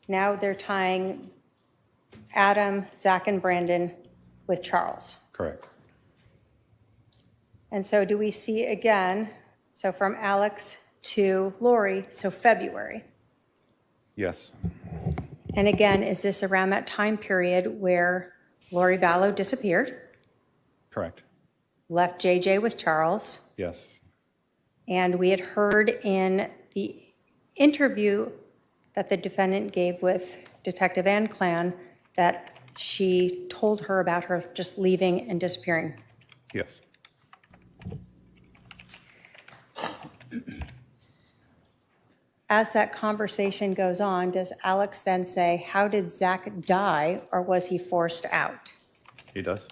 now they're tying Adam, Zach, and Brandon with Charles. Correct. And so do we see again, so from Alex to Lori, so February. Yes. And again, is this around that time period where Lori Vallow disappeared, Correct. left JJ with Charles, Yes. and we had heard in the interview that the defendant gave with Detective Ann Clan that she told her about her just leaving and disappearing. Yes. As that conversation goes on, does Alex then say, how did Zach die, or was he forced out? He does.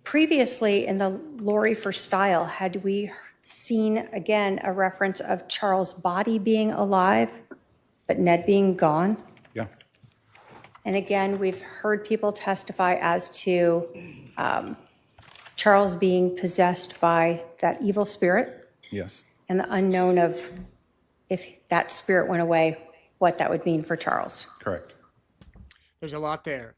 Previously in the Lori for Style, had we seen again a reference of Charles' body being alive, but Ned being gone? Yeah. And again, we've heard people testify as to Charles being possessed by that evil spirit Yes. and the unknown of if that spirit went away, what that would mean for Charles. Correct. There's a lot there.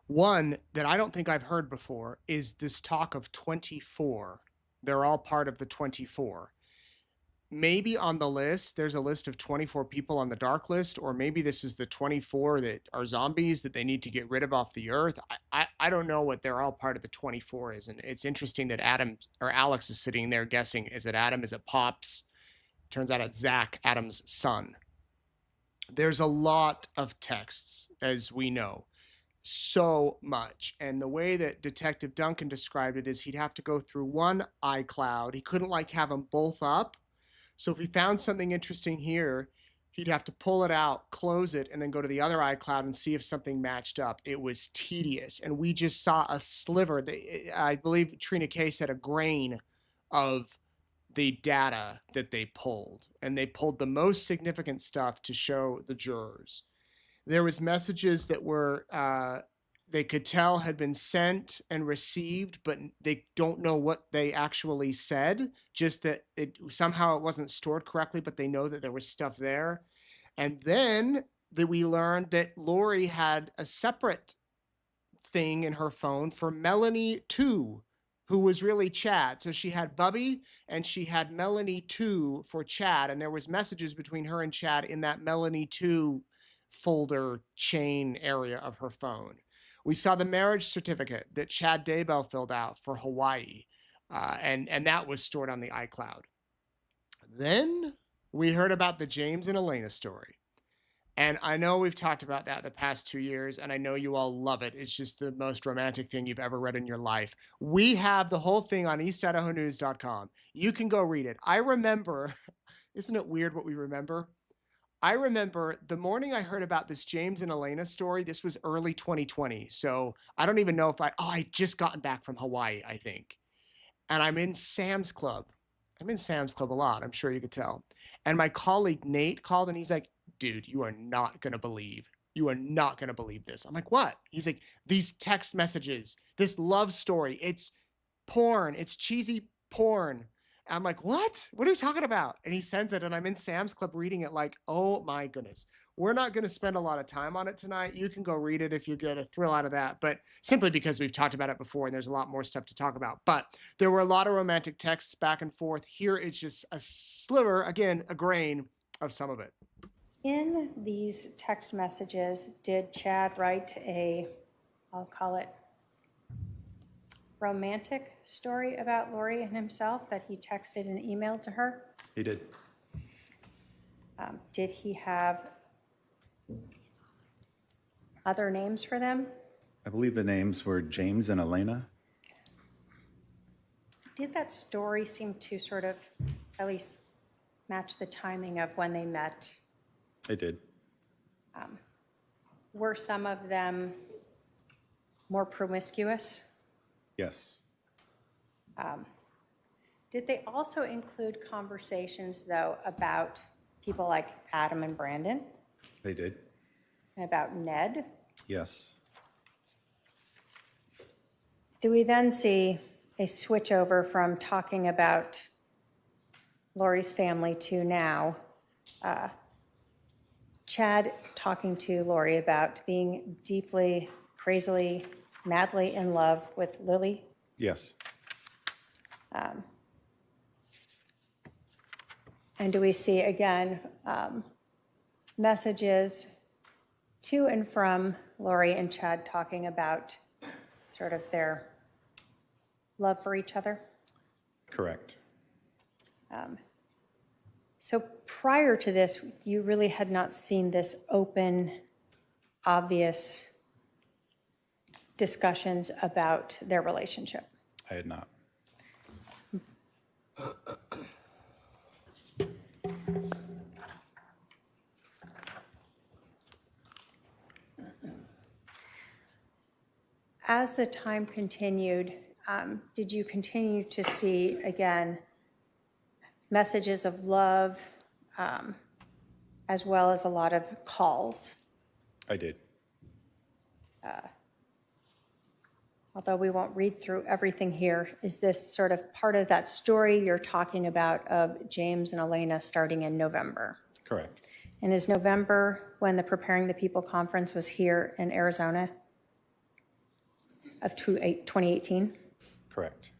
One that I don't think I've heard before is this talk of 24. They're all part of the 24. Maybe on the list, there's a list of 24 people on the dark list, or maybe this is the 24 that are zombies that they need to get rid of off the earth. I don't know what they're all part of the 24 is. And it's interesting that Adam or Alex is sitting there guessing, is it Adam? Is it Pops? Turns out it's Zach, Adam's son. There's a lot of texts, as we know. So much. And the way that Detective Duncan described it is he'd have to go through one iCloud. He couldn't have them both up. So if he found something interesting here, he'd have to pull it out, close it, and then go to the other iCloud and see if something matched up. It was tedious. And we just saw a sliver. I believe Trina Kay said a grain of the data that they pulled. And they pulled the most significant stuff to show the jurors. There was messages that were, they could tell had been sent and received, but they don't know what they actually said, just that somehow it wasn't stored correctly, but they know that there was stuff there. And then we learned that Lori had a separate thing in her phone for Melanie 2, who was really Chad. So she had Bubby and she had Melanie 2 for Chad. And there was messages between her and Chad in that Melanie 2 folder chain area of her phone. We saw the marriage certificate that Chad Daybell filled out for Hawaii, and that was stored on the iCloud. Then we heard about the James and Elena story. And I know we've talked about that the past 2 years, and I know you all love it. It's just the most romantic thing you've ever read in your life. We have the whole thing on eastidahonews.com. You can go read it. I remember, isn't it weird what we remember? I remember the morning I heard about this James and Elena story. This was early 2020. So I don't even know if I just gotten back from Hawaii, I think. And I'm in Sam's Club. I'm in Sam's Club a lot. I'm sure you could tell. And my colleague Nate called and he's like, dude, you are not going to believe this. I'm like, what? He's like, these text messages, this love story, it's porn. It's cheesy porn. I'm like, what? What are you talking about? And he sends it, and I'm in Sam's Club reading it like, oh my goodness. We're not going to spend a lot of time on it tonight. You can go read it if you get a thrill out of that, but simply because we've talked about it before and there's a lot more stuff to talk about. But there were a lot of romantic texts back and forth. Here is just a sliver, again, a grain of some of it. In these text messages, did Chad write I'll call it, romantic story about Lori and himself that he texted and emailed to her? He did. Did he have other names for them? I believe the names were James and Elena. Did that story seem to sort of at least match the timing of when they met? It did. Were some of them more promiscuous? Yes. Did they also include conversations, though, about people like Adam and Brandon They did. and about Ned? Yes. Do we then see a switch over from talking about Lori's family to now Chad talking to Lori about being deeply, crazily, madly in love with Lily? Yes. And do we see, again, messages to and from Lori and Chad talking about sort of their love for each other? Correct. So prior to this, you really had not seen this open, obvious discussions about their relationship. I had not. As the time continued, did you continue to see, again, messages of love, as well as a lot of calls? I did. although we won't read through everything here, is this sort of part of that story you're talking about of James and Elena starting in November? Correct. And is November when the Preparing the People conference was here in Arizona of 2018? Correct.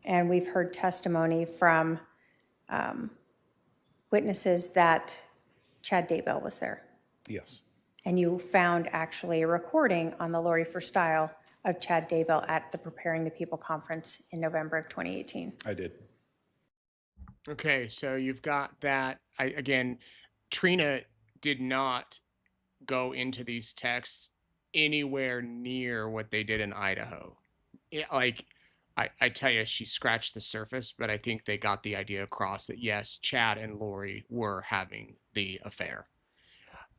And we've heard testimony from witnesses that Chad Daybell was there. Yes. And you found actually a recording on the Lori for Style of Chad Daybell at the Preparing the People conference in November of 2018. I did. Okay, so you've got that. Again, Trina did not go into these texts anywhere near what they did in Idaho. I tell you, she scratched the surface, but I think they got the idea across that yes, Chad and Lori were having the affair.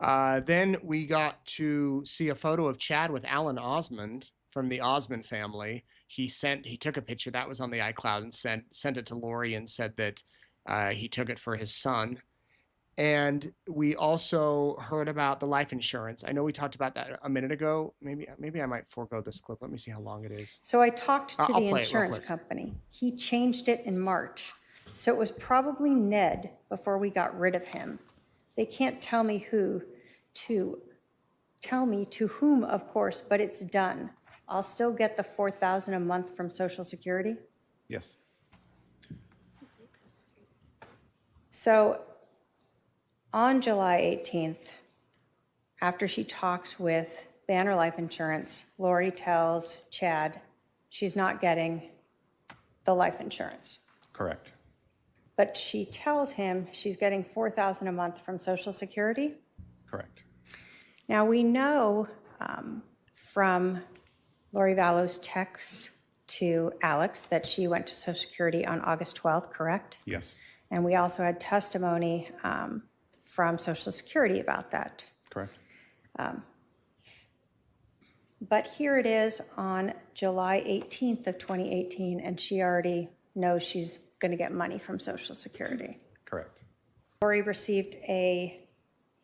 Then we got to see a photo of Chad with Alan Osmond from the Osmond family. He took a picture that was on the iCloud and sent it to Lori and said that he took it for his son. And we also heard about the life insurance. I know we talked about that a minute ago. Maybe I might forego this clip. Let me see how long it is. So I talked to I'll the play it real insurance quick. company. He changed it in March. So it was probably Ned before we got rid of him. They can't tell me to whom, of course, but it's done. I'll still get the $4,000 a month from Social Security. Yes. So on July 18th, after she talks with Banner Life Insurance, Lori tells Chad she's not getting the life insurance. Correct. But she tells him she's getting $4,000 a month from Social Security. Correct. Now, we know from Lori Vallow's text to Alex that she went to Social Security on August 12th, correct? Yes. And we also had testimony from Social Security about that. Correct. But here it is on July 18th of 2018, and she already knows she's going to get money from Social Security. Correct. Lori received a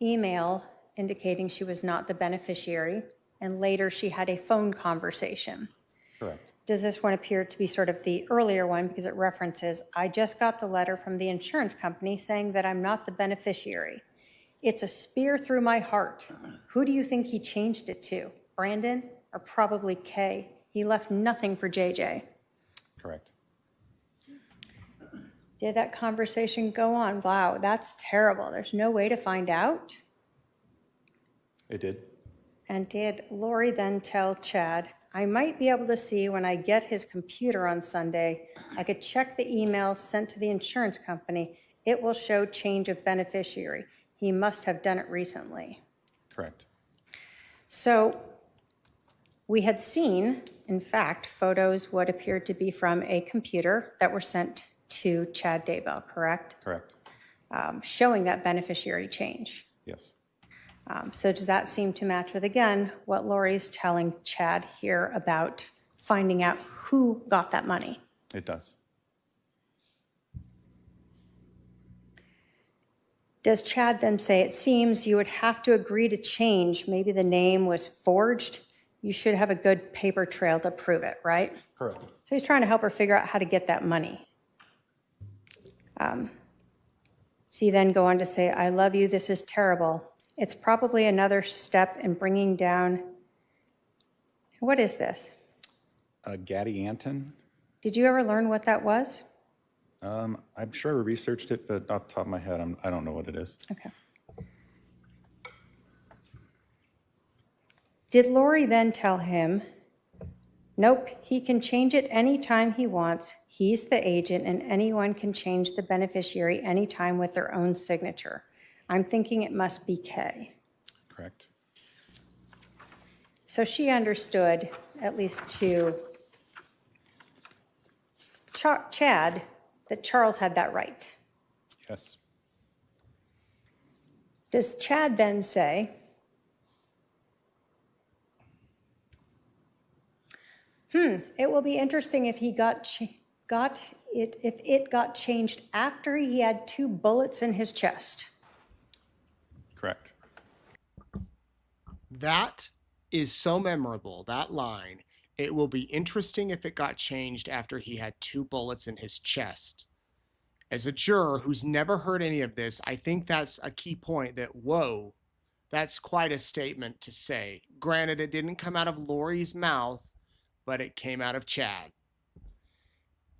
email indicating she was not the beneficiary, and later she had a phone conversation. Correct. Does this one appear to be sort of the earlier one because it references, I just got the letter from the insurance company saying that I'm not the beneficiary. It's a spear through my heart. Who do you think he changed it to? Brandon or probably Kay? He left nothing for JJ. Correct. Did that conversation go on? Wow, that's terrible. There's no way to find out. It did. And did Lori then tell Chad, I might be able to see when I get his computer on Sunday, I could check the email sent to the insurance company. It will show change of beneficiary. He must have done it recently. Correct. So we had seen, in fact, photos what appeared to be from a computer that were sent to Chad Daybell, correct? Correct. Showing that beneficiary change. Yes. So does that seem to match with, again, what Lori's telling Chad here about finding out who got that money? It does. Does Chad then say, it seems you would have to agree to change, maybe the name was forged, you should have a good paper trail to prove it, right? Correct. So he's trying to help her figure out how to get that money. So you then go on to say, I love you, this is terrible. It's probably another step in bringing down, what is this? Gaddy Anton. Did you ever learn what that was? I'm sure I researched it, but off the top of my head, I don't know what it is. Okay. Did Lori then tell him, nope, he can change it anytime he wants. He's the agent and anyone can change the beneficiary anytime with their own signature. I'm thinking it must be Kay. Correct. So she understood, at least to Chad, that Charles had that right. Yes. Does Chad then say, it will be interesting if he if it got changed after he had 2 bullets in his chest. Correct. That is so memorable, that line. It will be interesting if it got changed after he had 2 bullets in his chest. As a juror who's never heard any of this, I think that's a key point that, whoa, that's quite a statement to say. Granted, it didn't come out of Lori's mouth, but it came out of Chad,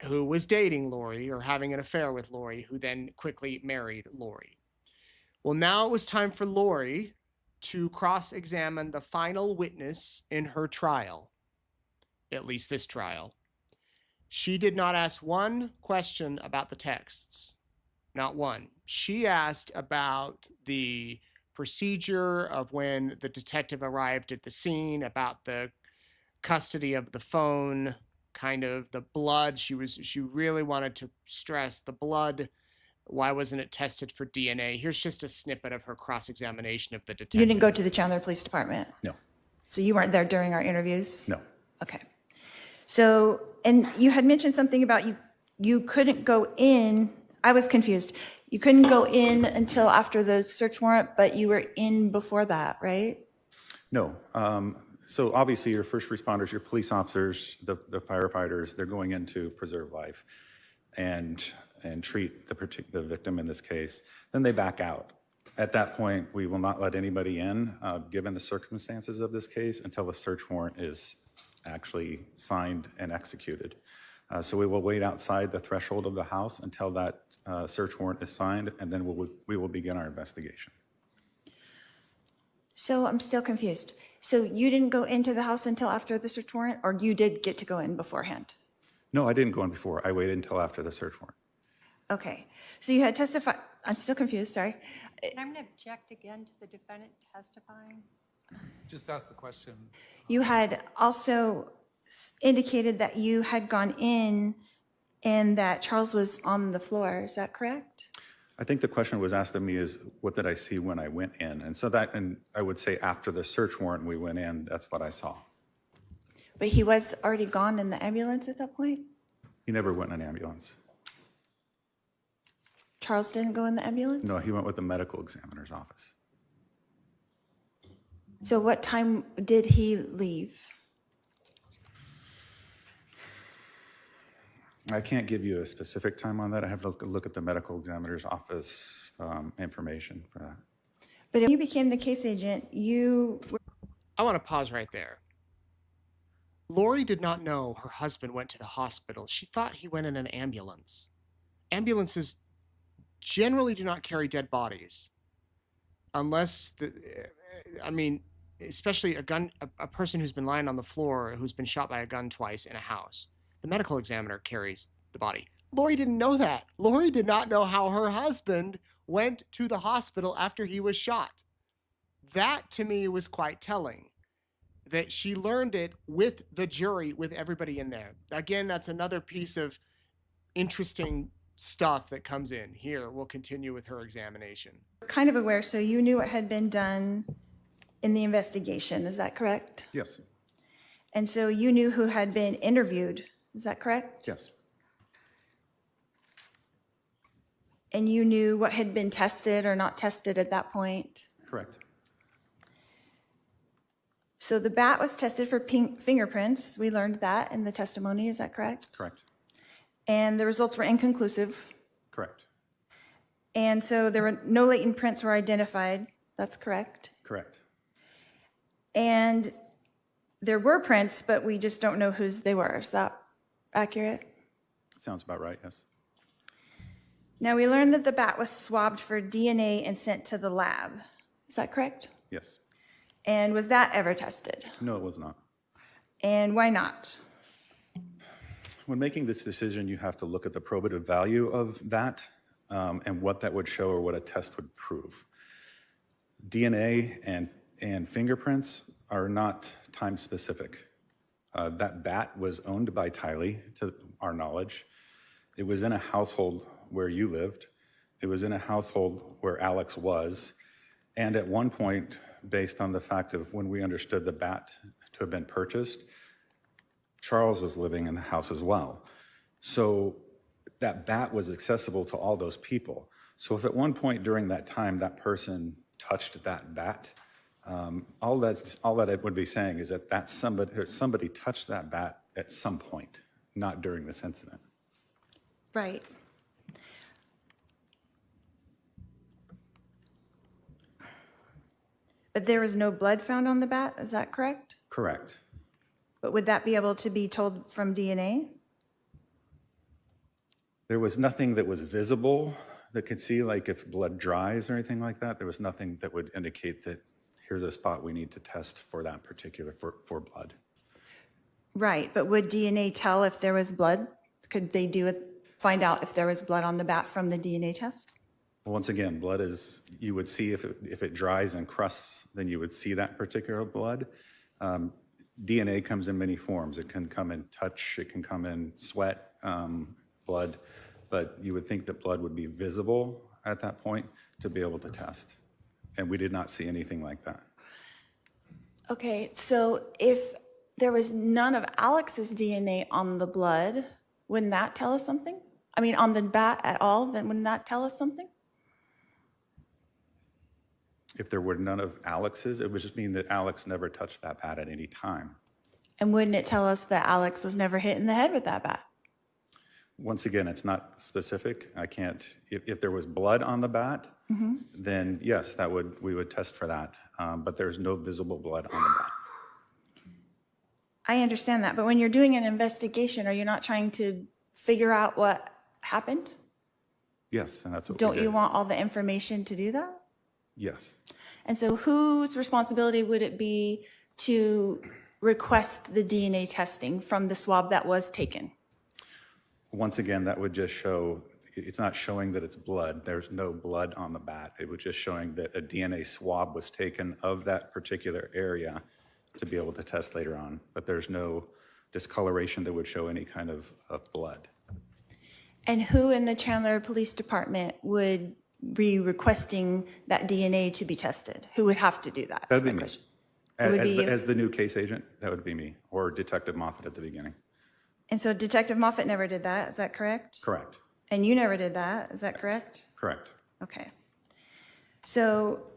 who was dating Lori or having an affair with Lori, who then quickly married Lori. Well, now it was time for Lori to cross-examine the final witness in her trial, at least this trial. She did not ask one question about the texts, not one. She asked about the procedure of when the detective arrived at the scene, about the custody of the phone, kind of the blood. She really wanted to stress the blood. Why wasn't it tested for DNA? Here's just a snippet of her cross-examination of the detective. You didn't go to the Chandler Police Department? No, So you weren't there during our interviews? no. Okay. So, and you had mentioned something about you couldn't go in. I was confused. You couldn't go in until after the search warrant, but you were in before that, right? No. So obviously your first responders, your police officers, the firefighters, they're going in to preserve life and treat the victim in this case. Then they back out. At that point, we will not let anybody in, given the circumstances of this case, until the search warrant is actually signed and executed. So we will wait outside the threshold of the house until that search warrant is signed, and then we will begin our investigation. So I'm still confused. So you didn't go into the house until after the search warrant, or you did get to go in beforehand? No, I didn't go in before. I waited until after the search warrant. Okay. So you had testified. I'm still confused, sorry. And I'm going to object again to the defendant testifying. Just ask the question. You had also indicated that you had gone in and that Charles was on the floor. Is that correct? I think the question was asked of me is, what did I see when I went in? And so that, and I would say after the search warrant we went in, that's what I saw. But he was already gone in the ambulance at that point? He never went in an ambulance. Charles didn't go in the ambulance? No, he went with the medical examiner's office. So what time did he leave? I can't give you a specific time on that. I have to look at the medical examiner's office information for that. But if you became the case agent, I want to pause right there. Lori did not know her husband went to the hospital. She thought he went in an ambulance. Ambulances generally do not carry dead bodies. Unless, especially a person who's been lying on the floor, who's been shot by a gun twice in a house. The medical examiner carries the body. Lori didn't know that. Lori did not know how her husband went to the hospital after he was shot. That, to me, was quite telling. That she learned it with the jury, with everybody in there. Again, that's another piece of interesting stuff that comes in. Here, we'll continue with her examination. kind of aware, so you knew what had been done in the investigation, is that correct? Yes, And so you knew who had been interviewed, is that correct? yes, And you knew what had been tested or not tested at that point? correct. So the bat was tested for fingerprints. We learned that in the testimony, is that correct? Correct. And the results were inconclusive. Correct. And so there were no latent prints were identified. That's correct. Correct. And there were prints, but we just don't know whose they were. Is that accurate? Sounds about right, yes. Now, we learned that the bat was swabbed for DNA and sent to the lab. Is that correct? Yes. And was that ever tested? No, it was not. And why not? When making this decision, you have to look at the probative value of that and what that would show or what a test would prove. DNA and fingerprints are not time specific. That bat was owned by Tylee, to our knowledge. It was in a household where you lived. It was in a household where Alex was. And at one point, based on the fact of when we understood the bat to have been purchased, Charles was living in the house as well. So that bat was accessible to all those people. So if at one point during that time that person touched that bat, All that I would be saying is that somebody touched that bat at some point, not during this incident. Right. But there was no blood found on the bat, is that correct? Correct. But would that be able to be told from DNA? There was nothing that was visible that could see, like if blood dries or anything like that. There was nothing that would indicate that here's a spot we need to test for that particular, for blood. Right, but would DNA tell if there was blood? Could they find out if there was blood on the bat from the DNA test? Once again, blood is, you would see if it dries and crusts, then you would see that particular blood. DNA comes in many forms. It can come in touch, it can come in sweat, blood, but you would think that blood would be visible at that point to be able to test. And we did not see anything like that. Okay, so if there was none of Alex's DNA on the blood, wouldn't that tell us something? I mean, on the bat at all, then wouldn't that tell us something? If there were none of Alex's, it would just mean that Alex never touched that bat at any time. And wouldn't it tell us that Alex was never hit in the head with that bat? Once again, it's not specific. I can't, if there was blood on the bat, then yes, we would test for that. But there's no visible blood on the bat. I understand that, but when you're doing an investigation, are you not trying to figure out what happened? Yes, and that's what we Don't did. you want all the information to do that? Yes. And so whose responsibility would it be to request the DNA testing from the swab that was taken? Once again, that would just show, it's not showing that it's blood. There's no blood on the bat. It was just showing that a DNA swab was taken of that particular area to be able to test later on. But there's no discoloration that would show any kind of blood. And who in the Chandler Police Department would be requesting that DNA to be tested? Who would have to do that? That'd is be my me. question. It would be you. As the new case agent, that would be me, or Detective Moffat at the beginning. And so Detective Moffat never did that, is that correct? Correct. And you never did that, is that correct? Correct. Okay. So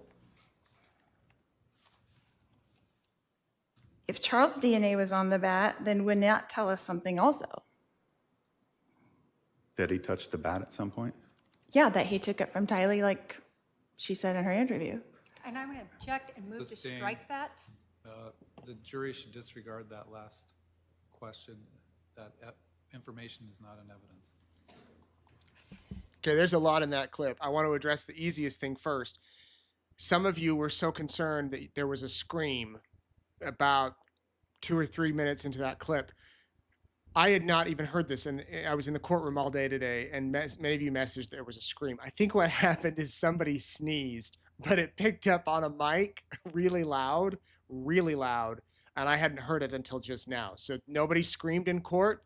if Charles' DNA was on the bat, then wouldn't that tell us something also? Did he touch the bat at some point? Yeah, that he took it from Tylee, like she said in her interview. And I'm going to object and move to Sustained. strike that. The jury should disregard that last question. That information is not in evidence. Okay, there's a lot in that clip. I want to address the easiest thing first. Some of you were so concerned that there was a scream about 2 or 3 minutes into that clip. I had not even heard this, and I was in the courtroom all day today, and many of you messaged there was a scream. I think what happened is somebody sneezed, but it picked up on a mic really loud, and I hadn't heard it until just now. So nobody screamed in court.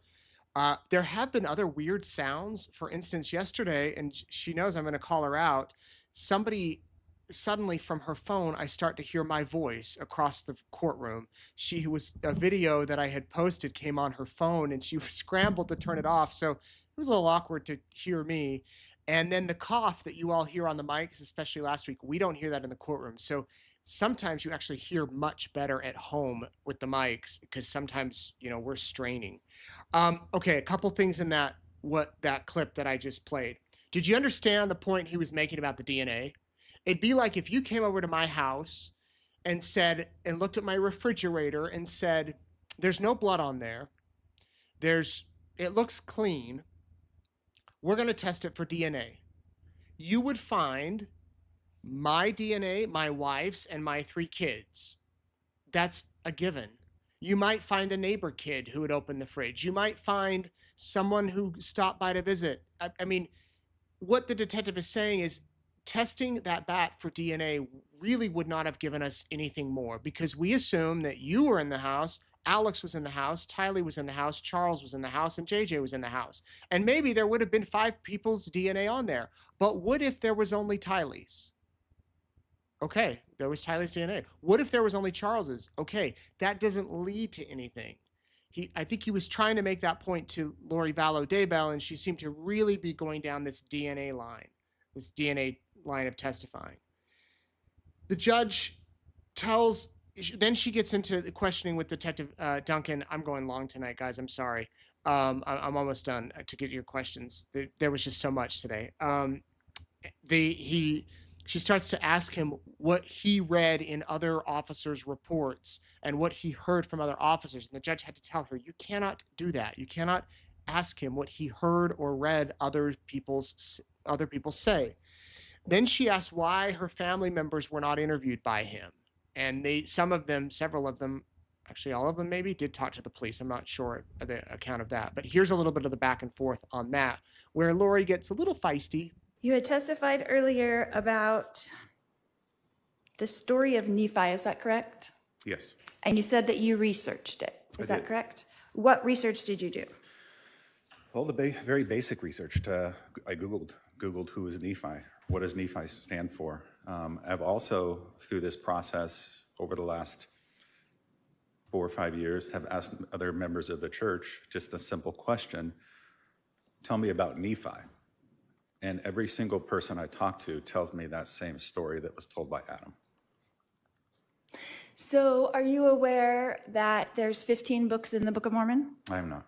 There have been other weird sounds. For instance, yesterday, and she knows I'm going to call her out, somebody suddenly from her phone, I start to hear my voice across the courtroom. A video that I had posted came on her phone, and she scrambled to turn it off. So it was a little awkward to hear me. And then the cough that you all hear on the mics, especially last week, we don't hear that in the courtroom. So sometimes you actually hear much better at home with the mics, because sometimes, we're straining. Okay, a couple things in that clip that I just played. Did you understand the point he was making about the DNA? It'd be like if you came over to my house and looked at my refrigerator and said, there's no blood on there. It looks clean. We're going to test it for DNA. You would find my DNA, my wife's, and my 3 kids. That's a given. You might find a neighbor kid who would open the fridge. You might find someone who stopped by to visit. I mean, what the detective is saying is testing that bat for DNA really would not have given us anything more, because we assume that you were in the house, Alex was in the house, Tylee was in the house, Charles was in the house, and JJ was in the house. And maybe there would have been 5 people's DNA on there. But what if there was only Tylee's? Okay, there was Tylee's DNA. What if there was only Charles's? Okay, that doesn't lead to anything. I think he was trying to make that point to Lori Vallow Daybell, and she seemed to really be going down this DNA line of testifying. The judge tells, then she gets into the questioning with Detective Duncan. I'm going long tonight, guys. I'm sorry. I'm almost done to get your questions. There was just so much today. She starts to ask him what he read in other officers' reports and what he heard from other officers. And the judge had to tell her, you cannot do that. You cannot ask him what he heard or read other people say. Then she asked why her family members were not interviewed by him. And several of them, actually all of them maybe, did talk to the police. I'm not sure of the account of that. But here's a little bit of the back and forth on that, where Lori gets a little feisty. You had testified earlier about the story of Nephi, is that correct? Yes. And you said that you researched it. Is I that did. correct? What research did you do? Well, very basic research. I Googled who is Nephi. What does Nephi stand for? I've also, through this process over the last 4 or 5 years, have asked other members of the church just a simple question: tell me about Nephi. And every single person I talk to tells me that same story that was told by Adam. So are you aware that there's 15 books in the Book of Mormon? I am not.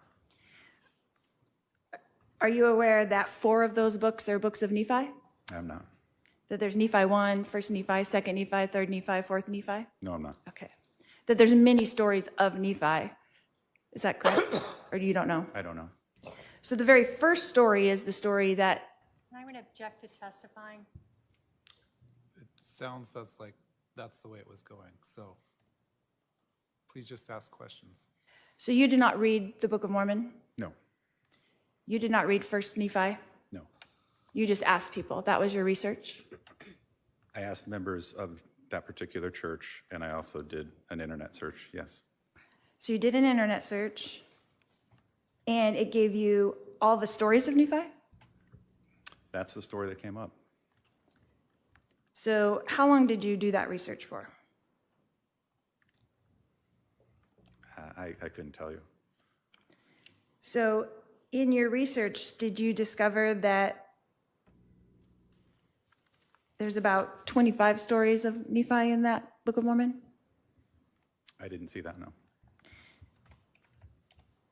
Are you aware that 4 of those books are books of Nephi? I am not. That there's Nephi 1, 1st Nephi, 2nd Nephi, 3rd Nephi, 4th Nephi? No, I'm not. Okay. That there's many stories of Nephi. Is that correct? Or you don't know? I don't know. So the very first story is the story that, I'm going to object to testifying. It sounds like that's the way it was going, so please just ask questions. so you did not read the Book of Mormon? No. You did not read 1st Nephi? No. You just asked people. That was your research? I asked members of that particular church, and I also did an internet search, yes. So you did an internet search, and it gave you all the stories of Nephi? That's the story that came up. So how long did you do that research for? I couldn't tell you. So in your research, did you discover that there's about 25 stories of Nephi in that Book of Mormon? I didn't see that, no.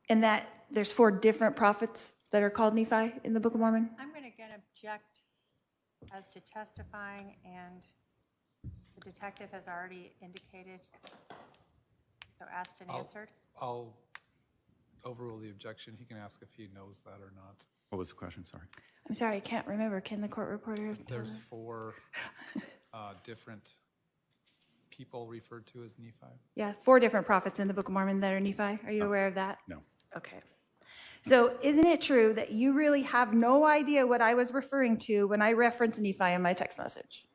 And that there's 4 different prophets that are called Nephi in the Book of Mormon? I'm going to again object as to testifying, and the detective has already indicated, so asked and answered. I'll overrule the objection. He can ask if he knows that or not. What was the question, sorry? I'm sorry, I can't remember. Can the court reporter tell There's us? 4 different people referred to as Nephi. Yeah, 4 different prophets in the Book of Mormon that are Nephi. Are you aware of that? No. Okay. So isn't it true that you really have no idea what I was referring to when I referenced Nephi in my text message?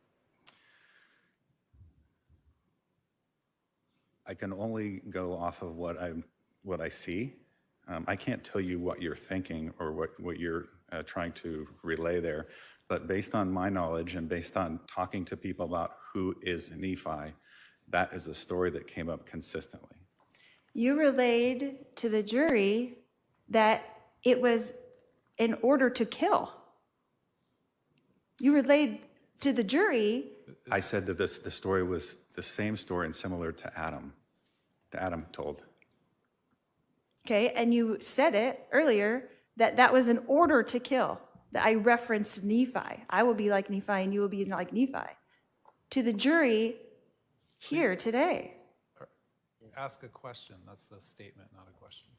I can only go off of what I see. I can't tell you what you're thinking or what you're trying to relay there, but based on my knowledge and based on talking to people about who is Nephi, that is a story that came up consistently. You relayed to the jury that it was in order to kill. You relayed to the jury. I said that the story was the same story and similar to Adam told. Okay, and you said it earlier that that was in order to kill. That I referenced Nephi. I will be like Nephi and you will be like Nephi. To the jury here today. Ask a question. That's a statement, not a question.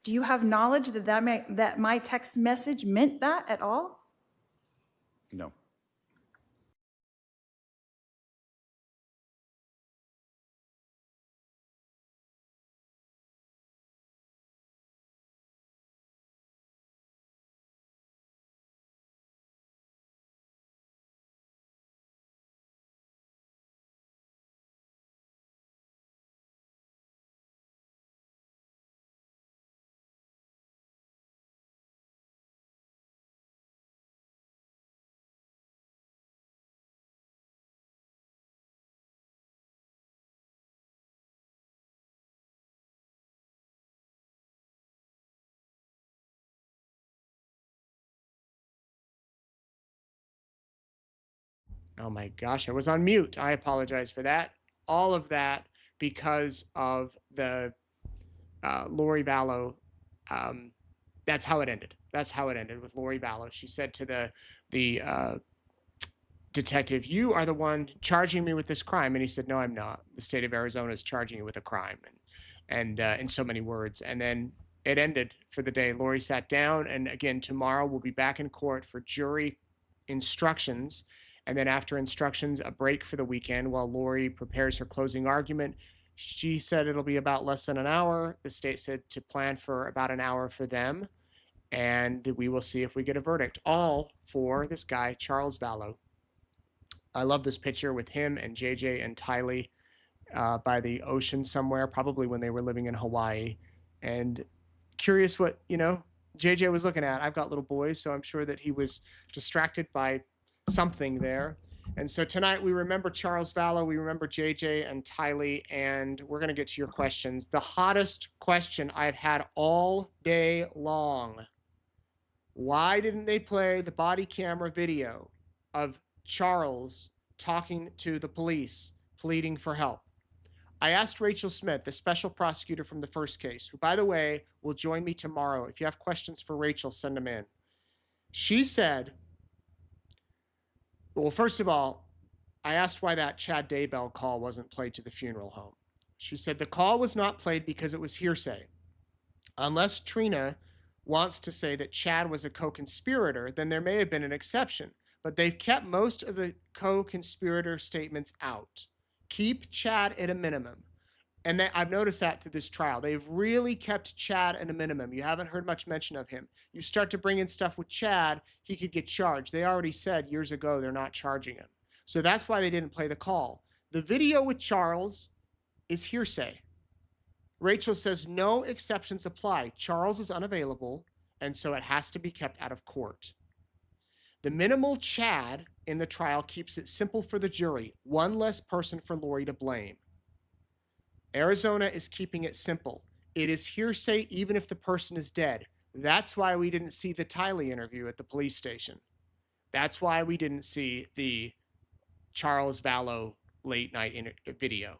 Do you have knowledge that my text message meant that at all? No. Oh my gosh, I was on mute. I apologize for that. All of that because of the Lori Vallow. That's how it ended. That's how it ended with Lori Vallow. She said to the detective, "You are the one charging me with this crime," and he said, "No, I'm not. The state of Arizona is charging you with a crime," and in so many words. And then it ended for the day. Lori sat down, and again tomorrow we'll be back in court for jury instructions, and then after instructions, a break for the weekend while Lori prepares her closing argument. She said it'll be about less than an hour. The state said to plan for about an hour for them, and we will see if we get a verdict. All for this guy, Charles Vallow. I love this picture with him and JJ and Tylee by the ocean somewhere, probably when they were living in Hawaii. And curious what, JJ was looking at. I've got little boys, so I'm sure that he was distracted by something there. And so tonight we remember Charles Vallow, we remember JJ and Tylee, and we're going to get to your questions. The hottest question I've had all day long. Why didn't they play the body camera video of Charles talking to the police, pleading for help? I asked Rachel Smith, the special prosecutor from the first case, who, by the way, will join me tomorrow. If you have questions for Rachel, send them in. She said, well, first of all, I asked why that Chad Daybell call wasn't played to the funeral home. She said the call was not played because it was hearsay. Unless Trina wants to say that Chad was a co-conspirator, then there may have been an exception. But they've kept most of the co-conspirator statements out. Keep Chad at a minimum. And I've noticed that through this trial. They've really kept Chad at a minimum. You haven't heard much mention of him. You start to bring in stuff with Chad, he could get charged. They already said years ago they're not charging him. So that's why they didn't play the call. The video with Charles is hearsay. Rachel says no exceptions apply. Charles is unavailable, and so it has to be kept out of court. The minimal Chad in the trial keeps it simple for the jury. One less person for Lori to blame. Arizona is keeping it simple. It is hearsay even if the person is dead. That's why we didn't see the Tylee interview at the police station. That's why we didn't see the Charles Vallow late night video.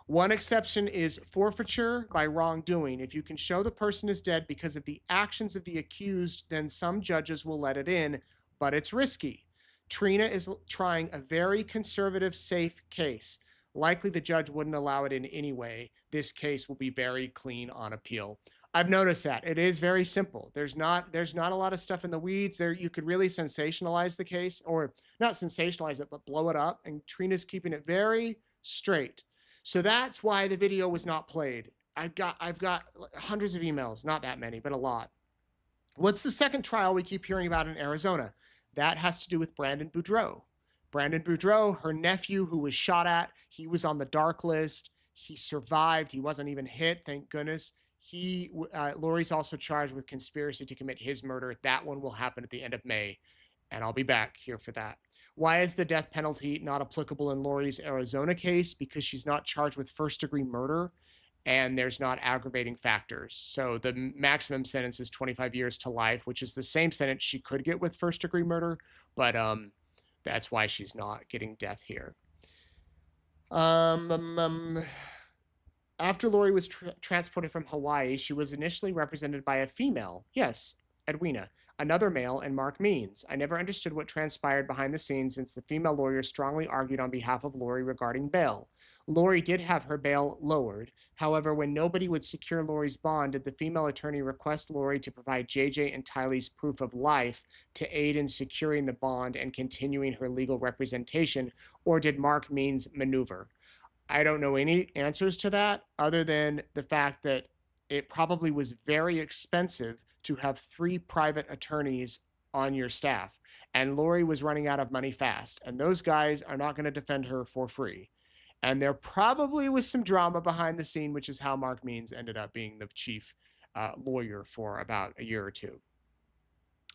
One exception is forfeiture by wrongdoing. If you can show the person is dead because of the actions of the accused, then some judges will let it in, but it's risky. Trina is trying a very conservative, safe case. Likely the judge wouldn't allow it in anyway. This case will be very clean on appeal. I've noticed that. It is very simple. There's not a lot of stuff in the weeds. There you could really sensationalize the case, or not sensationalize it, but blow it up. And Trina's keeping it very straight. So that's why the video was not played. I've got hundreds of emails, not that many, but a lot. What's the second trial we keep hearing about in Arizona? That has to do with Brandon Boudreaux. Brandon Boudreaux, her nephew who was shot at, he was on the dark list. He survived. He wasn't even hit, thank goodness. Lori's also charged with conspiracy to commit his murder. That one will happen at the end of May, and I'll be back here for that. Why is the death penalty not applicable in Lori's Arizona case? Because she's not charged with first-degree murder, and there's not aggravating factors. So the maximum sentence is 25 years to life, which is the same sentence she could get with first-degree murder, but that's why she's not getting death here. After Lori was transported from Hawaii, she was initially represented by a female. Yes, Edwina. Another male, and Mark Means. I never understood what transpired behind the scenes since the female lawyer strongly argued on behalf of Lori regarding bail. Lori did have her bail lowered. However, when nobody would secure Lori's bond, did the female attorney request Lori to provide JJ and Tylee's proof of life to aid in securing the bond and continuing her legal representation, or did Mark Means maneuver? I don't know any answers to that other than the fact that it probably was very expensive to have 3 private attorneys on your staff. And Lori was running out of money fast. And those guys are not going to defend her for free. And there probably was some drama behind the scene, which is how Mark Means ended up being the chief lawyer for about a year or two.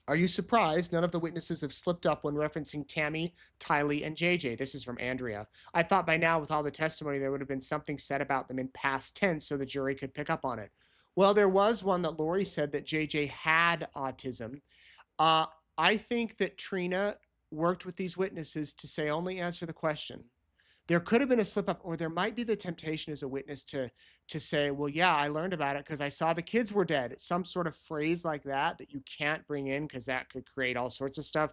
Are you surprised none of the witnesses have slipped up when referencing Tammy, Tylee, and JJ? This is from Andrea. I thought by now with all the testimony there would have been something said about them in past tense so the jury could pick up on it. Well, there was one that Lori said that JJ had autism. I think that Trina worked with these witnesses to say only answer the question. There could have been a slip up, or there might be the temptation as a witness to say, well, yeah, I learned about it because I saw the kids were dead. Some sort of phrase like that you can't bring in because that could create all sorts of stuff.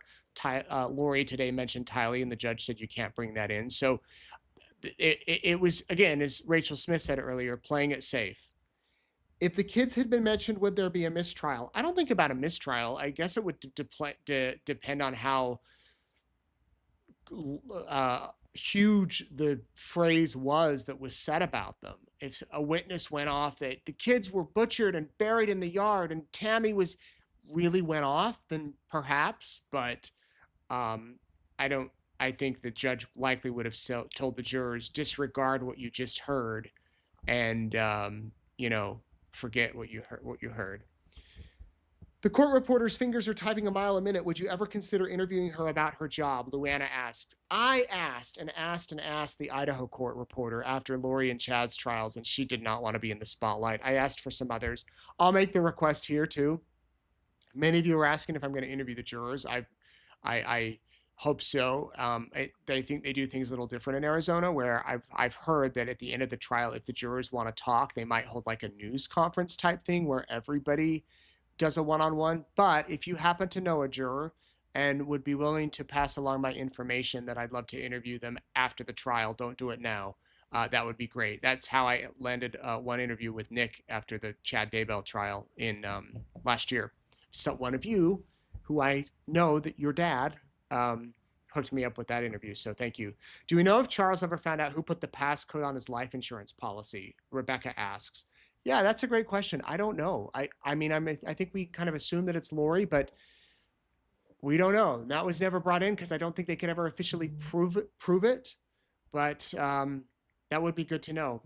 Lori today mentioned Tylee, and the judge said you can't bring that in. So it was, again, as Rachel Smith said earlier, playing it safe. If the kids had been mentioned, would there be a mistrial? I don't think about a mistrial. I guess it would depend on how huge the phrase was that was said about them. If a witness went off that the kids were butchered and buried in the yard and Tammy really went off, then perhaps, but I think the judge likely would have told the jurors, disregard what you just heard and, forget what you heard. The court reporter's fingers are typing a mile a minute. Would you ever consider interviewing her about her job? Luana asked. I asked the Idaho court reporter after Lori and Chad's trials, and she did not want to be in the spotlight. I asked for some others. I'll make the request here too. Many of you are asking if I'm going to interview the jurors. I hope so. They think they do things a little different in Arizona, where I've heard that at the end of the trial, if the jurors want to talk, they might hold like a news conference type thing where everybody does a one-on-one. But if you happen to know a juror and would be willing to pass along my information that I'd love to interview them after the trial, don't do it now. That would be great. That's how I landed one interview with Nick after the Chad Daybell trial in last year. So one of you, who I know that your dad, hooked me up with that interview. So thank you. Do we know if Charles ever found out who put the passcode on his life insurance policy? Rebecca asks. Yeah, that's a great question. I don't know. I think we kind of assume that it's Lori, but we don't know. That was never brought in because I don't think they could ever officially prove it. But that would be good to know.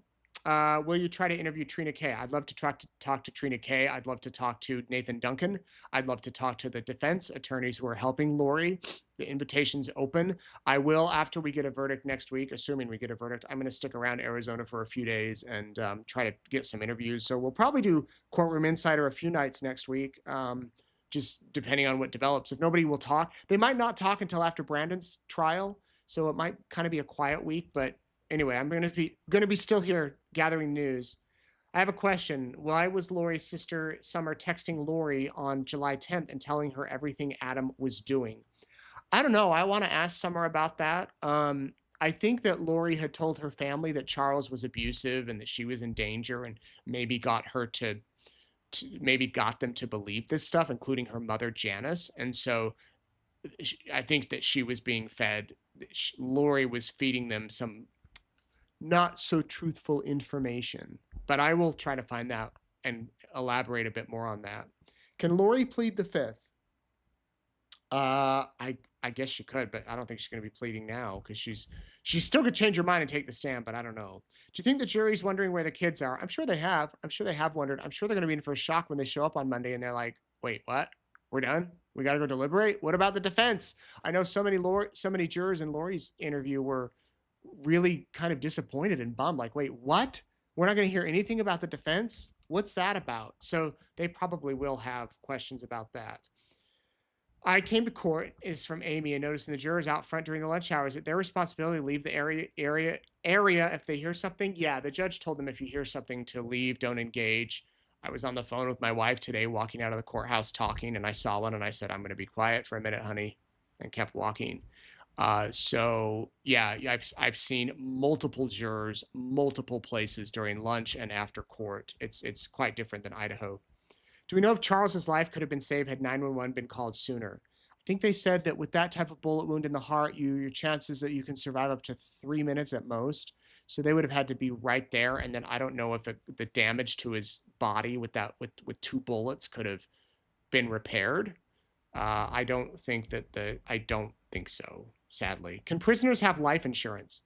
Will you try to interview Trina Kay? I'd love to talk to Trina Kay. I'd love to talk to Nathan Duncan. I'd love to talk to the defense attorneys who are helping Lori. The invitation's open. I will, after we get a verdict next week, assuming we get a verdict, I'm going to stick around Arizona for a few days and try to get some interviews. So we'll probably do Courtroom Insider a few nights next week, just depending on what develops. If nobody will talk, they might not talk until after Brandon's trial. So it might kind of be a quiet week, but anyway, I'm going to be still here gathering news. I have a question. Why was Lori's sister Summer texting Lori on July 10th and telling her everything Adam was doing? I don't know. I want to ask Summer about that. I think that Lori had told her family that Charles was abusive and that she was in danger, and maybe got them to believe this stuff, including her mother Janice. And so I think that she was being fed. Lori was feeding them some not so truthful information, but I will try to find that and elaborate a bit more on that. Can Lori plead the fifth? I guess she could, but I don't think she's going to be pleading now because she's still could change her mind and take the stand, but I don't know. Do you think the jury's wondering where the kids are? I'm sure they have. I'm sure they have wondered. I'm sure they're going to be in for a shock when they show up on Monday and they're like, wait, what? We're done? We got to go deliberate? What about the defense? I know so many jurors in Lori's interview were really kind of disappointed and bummed, like, wait, what? We're not going to hear anything about the defense? What's that about? So they probably will have questions about that. I came to court is from Amy and noticing the jurors out front during the lunch hour. Is it their responsibility to leave the area if they hear something? Yeah, the judge told them if you hear something to leave, don't engage. I was on the phone with my wife today, walking out of the courthouse talking, and I saw one and I said, I'm going to be quiet for a minute, honey, and kept walking. So yeah, I've seen multiple jurors, multiple places during lunch and after court. It's quite different than Idaho. Do we know if Charles's life could have been saved had 911 been called sooner? I think they said that with that type of bullet wound in the heart, your chances that you can survive up to 3 minutes at most. So they would have had to be right there. And then I don't know if the damage to his body with 2 bullets could have been repaired. I don't think so, sadly. Can prisoners have life insurance?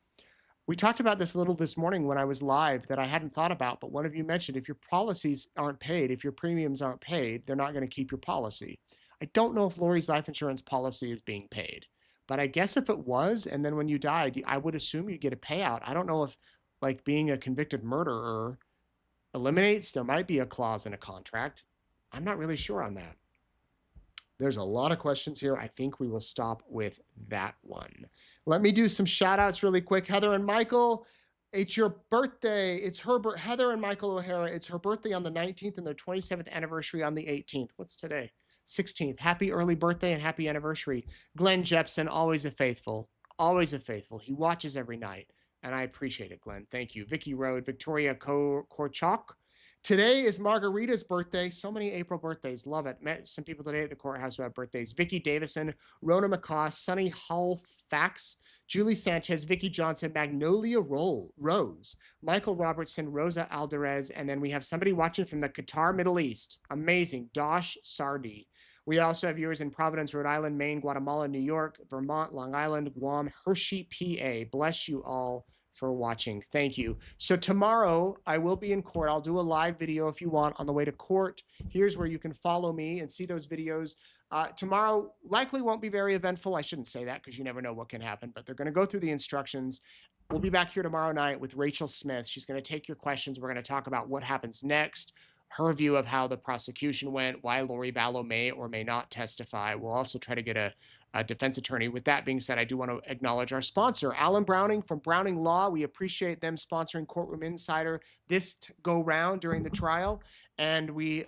We talked about this a little this morning when I was live that I hadn't thought about, but one of you mentioned if your policies aren't paid, if your premiums aren't paid, they're not going to keep your policy. I don't know if Lori's life insurance policy is being paid, but I guess if it was, and then when you died, I would assume you'd get a payout. I don't know if, like, being a convicted murderer eliminates, there might be a clause in a contract. I'm not really sure on that. There's a lot of questions here. I think we will stop with that one. Let me do some shout outs really quick. Heather and Michael, it's your birthday. It's Heather and Michael O'Hara. It's her birthday on the 19th and their 27th anniversary on the 18th. What's today? 16th. Happy early birthday and happy anniversary. Glenn Jepson, always a faithful. Always a faithful. He watches every night, and I appreciate it, Glenn. Thank you. Vicky Road, Victoria Korchak. Today is Margarita's birthday. So many April birthdays. Love it. Met some people today at the courthouse who have birthdays. Vicky Davison, Rona McCaw, Sunny Hallfax, Julie Sanchez, Vicky Johnson, Magnolia Rose, Michael Robertson, Rosa Alderez, and then we have somebody watching from the Qatar, Middle East. Amazing. Dosh Sardi. We also have viewers in Providence, Rhode Island, Maine, Guatemala, New York, Vermont, Long Island, Guam, Hershey, PA. Bless you all for watching. Thank you. So tomorrow I will be in court. I'll do a live video if you want on the way to court. Here's where you can follow me and see those videos. Tomorrow likely won't be very eventful. I shouldn't say that because you never know what can happen, but they're going to go through the instructions. We'll be back here tomorrow night with Rachel Smith. She's going to take your questions. We're going to talk about what happens next, her view of how the prosecution went, why Lori Vallow may or may not testify. We'll also try to get a defense attorney. With that being said, I do want to acknowledge our sponsor, Alan Browning from Browning Law. We appreciate them sponsoring Courtroom Insider this go round during the trial. And we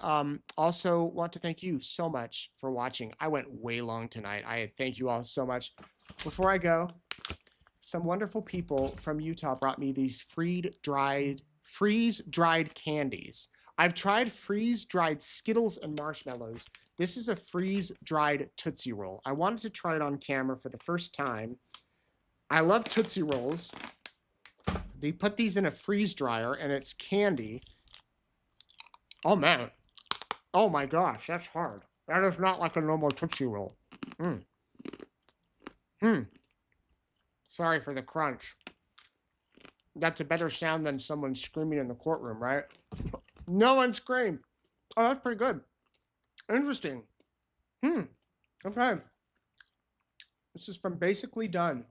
also want to thank you so much for watching. I went way long tonight. I thank you all so much. Before I go, some wonderful people from Utah brought me these freeze-dried candies. I've tried freeze-dried Skittles and marshmallows. This is a freeze-dried Tootsie Roll. I wanted to try it on camera for the first time. I love Tootsie Rolls. They put these in a freeze dryer and it's candy. Oh man. Oh my gosh, that's hard. That is not like a normal Tootsie Roll. Sorry for the crunch. That's a better sound than someone screaming in the courtroom, right? No one screamed. Oh, that's pretty good. Interesting. Okay. This is from Basically Done.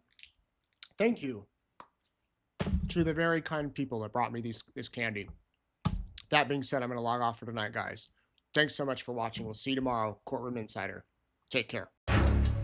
Thank you to the very kind people that brought me this candy. That being said, I'm going to log off for tonight, guys. Thanks so much for watching. We'll see you tomorrow. Courtroom Insider. Take care.